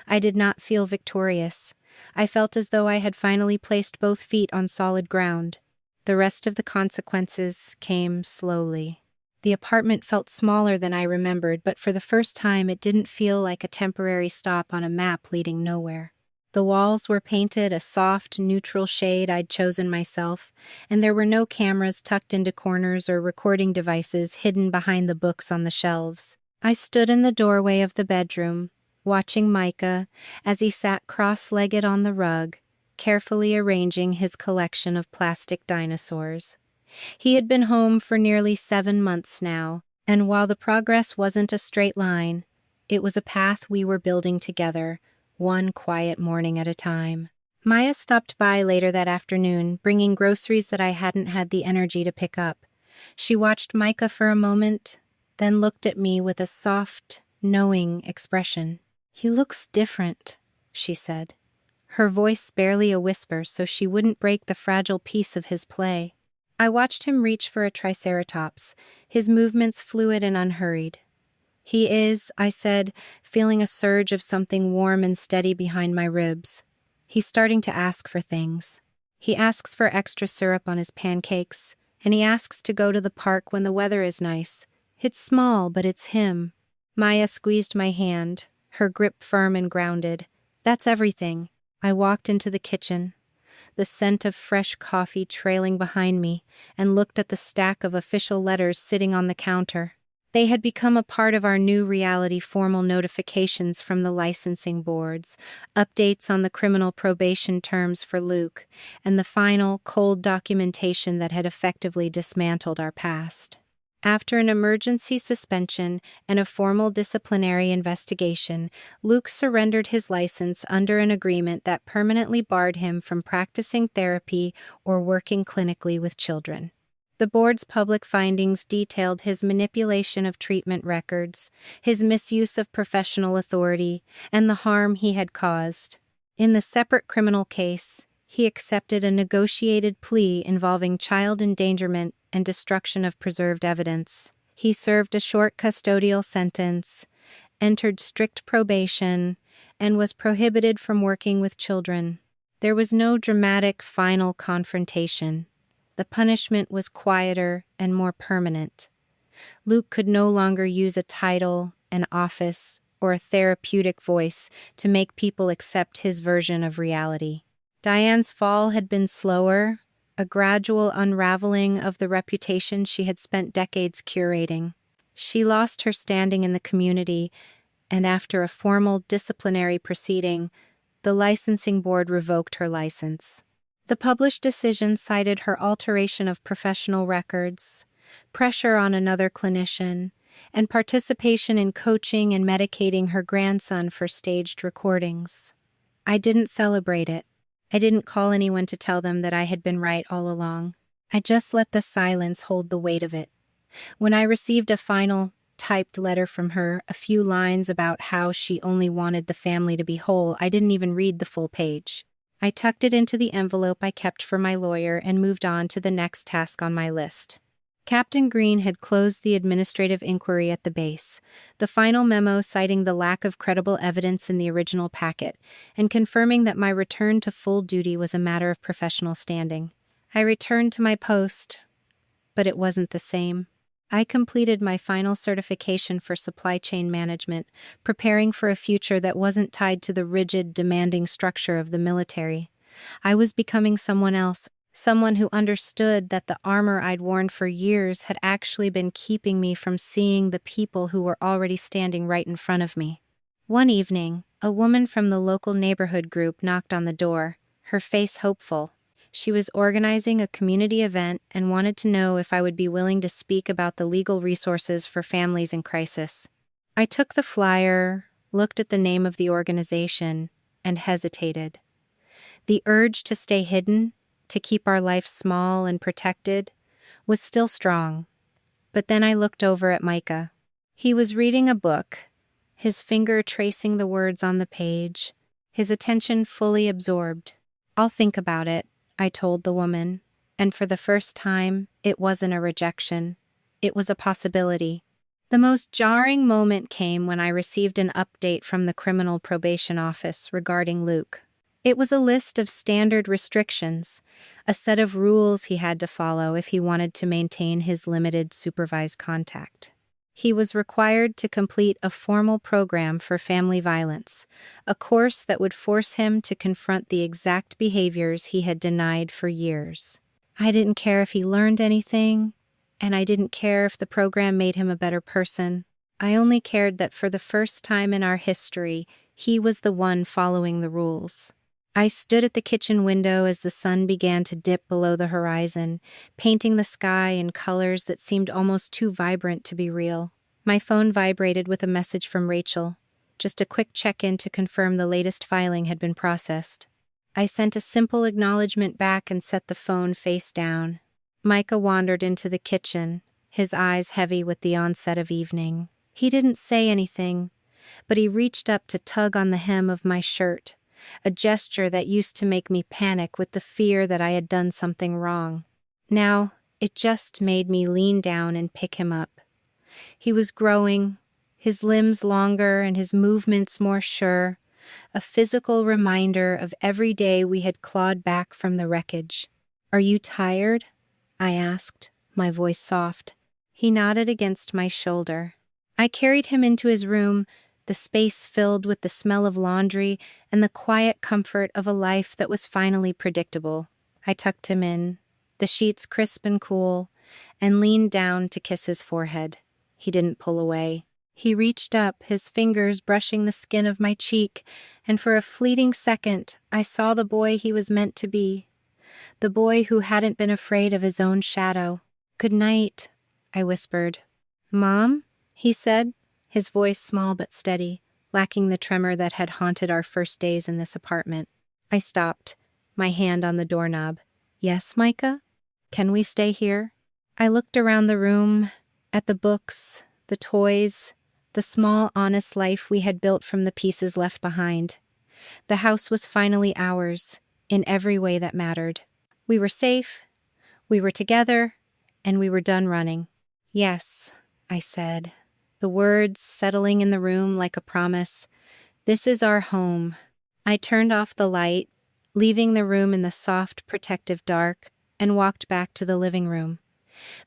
I did not feel victorious. I felt as though I had finally placed both feet on solid ground. The rest of the consequences came slowly. The apartment felt smaller than I remembered, but for the first time it didn't feel like a temporary stop on a map leading nowhere. The walls were painted a soft, neutral shade I'd chosen myself, and there were no cameras tucked into corners or recording devices hidden behind the books on the shelves. I stood in the doorway of the bedroom, watching Micah as he sat cross-legged on the rug, carefully arranging his collection of plastic dinosaurs. He had been home for nearly 7 months now, and while the progress wasn't a straight line, it was a path we were building together, one quiet morning at a time. Maya stopped by later that afternoon, bringing groceries that I hadn't had the energy to pick up. She watched Micah for a moment, then looked at me with a soft, knowing expression. "He looks different," she said. Her voice barely a whisper so she wouldn't break the fragile piece of his play. I watched him reach for a triceratops, his movements fluid and unhurried. "He is," I said, feeling a surge of something warm and steady behind my ribs. "He's starting to ask for things. He asks for extra syrup on his pancakes, and he asks to go to the park when the weather is nice. It's small, but it's him." Maya squeezed my hand, her grip firm and grounded. "That's everything." I walked into the kitchen, the scent of fresh coffee trailing behind me, and looked at the stack of official letters sitting on the counter. They had become a part of our new reality: formal notifications from the licensing boards, updates on the criminal probation terms for Luke, and the final, cold documentation that had effectively dismantled our past. After an emergency suspension and a formal disciplinary investigation, Luke surrendered his license under an agreement that permanently barred him from practicing therapy or working clinically with children. The board's public findings detailed his manipulation of treatment records, his misuse of professional authority, and the harm he had caused. In the separate criminal case, he accepted a negotiated plea involving child endangerment and destruction of preserved evidence. He served a short custodial sentence, entered strict probation, and was prohibited from working with children. There was no dramatic final confrontation. The punishment was quieter and more permanent. Luke could no longer use a title, an office, or a therapeutic voice to make people accept his version of reality. Diane's fall had been slower, a gradual unraveling of the reputation she had spent decades curating. She lost her standing in the community, and after a formal disciplinary proceeding, the licensing board revoked her license. The published decision cited her alteration of professional records, pressure on another clinician, and participation in coaching and medicating her grandson for staged recordings. I didn't celebrate it. I didn't call anyone to tell them that I had been right all along. I just let the silence hold the weight of it. When I received a final, typed letter from her, a few lines about how she only wanted the family to be whole. I didn't even read the full page. I tucked it into the envelope I kept for my lawyer and moved on to the next task on my list. Captain Green had closed the administrative inquiry at the base, the final memo citing the lack of credible evidence in the original packet, and confirming that my return to full duty was a matter of professional standing. I returned to my post, but it wasn't the same. I completed my final certification for supply chain management, preparing for a future that wasn't tied to the rigid, demanding structure of the military. I was becoming someone else, someone who understood that the armor I'd worn for years had actually been keeping me from seeing the people who were already standing right in front of me. One evening, a woman from the local neighborhood group knocked on the door, her face hopeful. She was organizing a community event and wanted to know if I would be willing to speak about the legal resources for families in crisis. I took the flyer, looked at the name of the organization, and hesitated. The urge to stay hidden, to keep our life small and protected, was still strong. But then I looked over at Micah. He was reading a book, his finger tracing the words on the page, his attention fully absorbed. "I'll think about it," I told the woman, and for the first time, it wasn't a rejection. It was a possibility. The most jarring moment came when I received an update from the criminal probation office regarding Luke. It was a list of standard restrictions, a set of rules he had to follow if he wanted to maintain his limited supervised contact. He was required to complete a formal program for family violence, a course that would force him to confront the exact behaviors he had denied for years. I didn't care if he learned anything, and I didn't care if the program made him a better person. I only cared that for the first time in our history, he was the one following the rules. I stood at the kitchen window as the sun began to dip below the horizon, painting the sky in colors that seemed almost too vibrant to be real. My phone vibrated with a message from Rachel, just a quick check-in to confirm the latest filing had been processed. I sent a simple acknowledgement back and set the phone face down. Micah wandered into the kitchen, his eyes heavy with the onset of evening. He didn't say anything, but he reached up to tug on the hem of my shirt, a gesture that used to make me panic with the fear that I had done something wrong. Now, it just made me lean down and pick him up. He was growing, his limbs longer and his movements more sure, a physical reminder of every day we had clawed back from the wreckage. "Are you tired?" I asked, my voice soft. He nodded against my shoulder. I carried him into his room, the space filled with the smell of laundry and the quiet comfort of a life that was finally predictable. I tucked him in, the sheets crisp and cool, and leaned down to kiss his forehead. He didn't pull away. He reached up, his fingers brushing the skin of my cheek, and for a fleeting second, I saw the boy he was meant to be. The boy who hadn't been afraid of his own shadow. "Good night," I whispered. "Mom?" he said, his voice small but steady, lacking the tremor that had haunted our first days in this apartment. I stopped, my hand on the doorknob. "Yes, Micah? Can we stay here?" I looked around the room, at the books, the toys, the small, honest life we had built from the pieces left behind. The house was finally ours, in every way that mattered. We were safe, we were together, and we were done running. "Yes," I said, the words settling in the room like a promise. "This is our home." I turned off the light, leaving the room in the soft, protective dark, and walked back to the living room.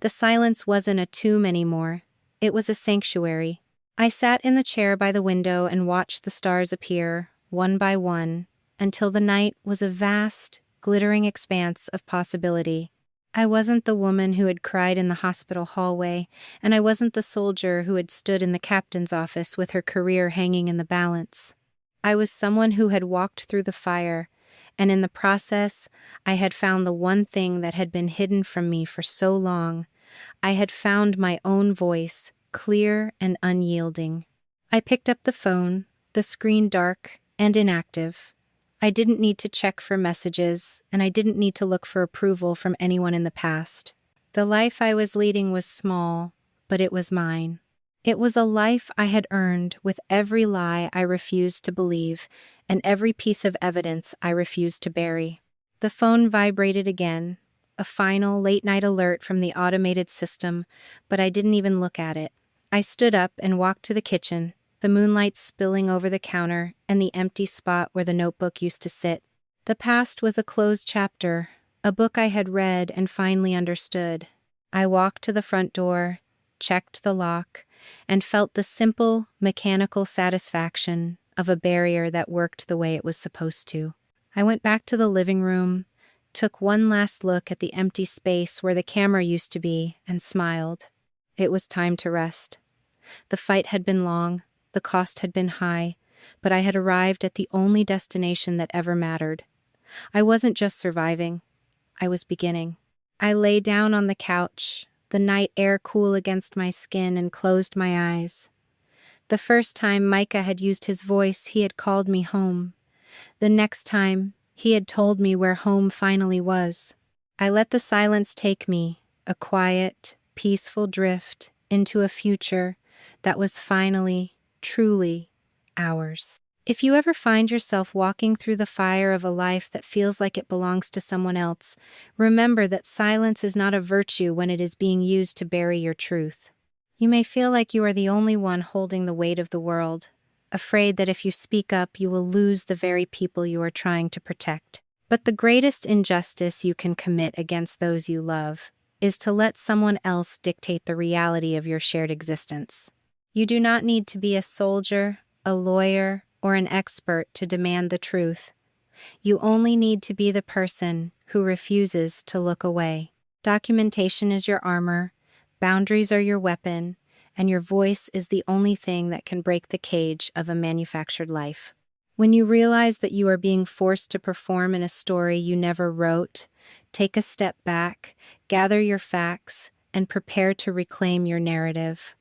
The silence wasn't a tomb anymore. It was a sanctuary. I sat in the chair by the window and watched the stars appear, one by one, until the night was a vast, glittering expanse of possibility. I wasn't the woman who had cried in the hospital hallway, and I wasn't the soldier who had stood in the captain's office with her career hanging in the balance. I was someone who had walked through the fire, and in the process, I had found the one thing that had been hidden from me for so long. I had found my own voice, clear and unyielding. I picked up the phone, the screen dark and inactive. I didn't need to check for messages, and I didn't need to look for approval from anyone in the past. The life I was leading was small, but it was mine. It was a life I had earned with every lie I refused to believe and every piece of evidence I refused to bury. The phone vibrated again, a final late-night alert from the automated system, but I didn't even look at it. I stood up and walked to the kitchen, the moonlight spilling over the counter and the empty spot where the notebook used to sit. The past was a closed chapter, a book I had read and finally understood. I walked to the front door, checked the lock, and felt the simple, mechanical satisfaction of a barrier that worked the way it was supposed to. I went back to the living room, took one last look at the empty space where the camera used to be, and smiled. It was time to rest. The fight had been long, the cost had been high, but I had arrived at the only destination that ever mattered. I wasn't just surviving, I was beginning. I lay down on the couch, the night air cool against my skin, and closed my eyes. The first time Micah had used his voice, he had called me home. The next time, he had told me where home finally was. I let the silence take me, a quiet, peaceful drift, into a future that was finally, truly, ours. If you ever find yourself walking through the fire of a life that feels like it belongs to someone else, remember that silence is not a virtue when it is being used to bury your truth. You may feel like you are the only one holding the weight of the world, afraid that if you speak up you will lose the very people you are trying to protect. But the greatest injustice you can commit against those you love is to let someone else dictate the reality of your shared existence. You do not need to be a soldier, a lawyer, or an expert to demand the truth. You only need to be the person who refuses to look away. Documentation is your armor, boundaries are your weapon, and your voice is the only thing that can break the cage of a manufactured life. When you realize that you are being forced to perform in a story you never wrote, take a step back, gather your facts, and prepare to reclaim your narrative.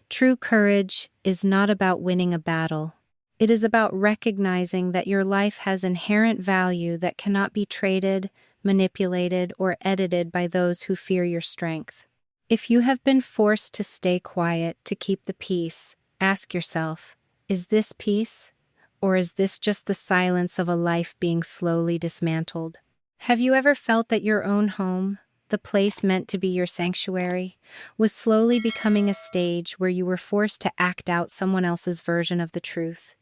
True courage is not about winning a battle. It is about recognizing that your life has inherent value that cannot be traded, manipulated, or edited by those who fear your strength. If you have been forced to stay quiet to keep the peace, ask yourself, is this peace, or is this just the silence of a life being slowly dismantled? Have you ever felt that your own home, the place meant to be your sanctuary, was slowly becoming a stage where you were forced to act out someone else's version of the truth?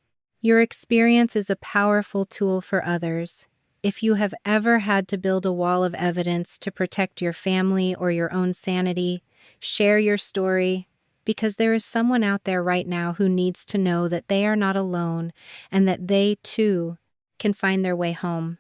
Your experience is a powerful tool for others. If you have ever had to build a wall of evidence to protect your family or your own sanity, share your story, because there is someone out there right now who needs to know that they are not alone and that they, too, can find their way home.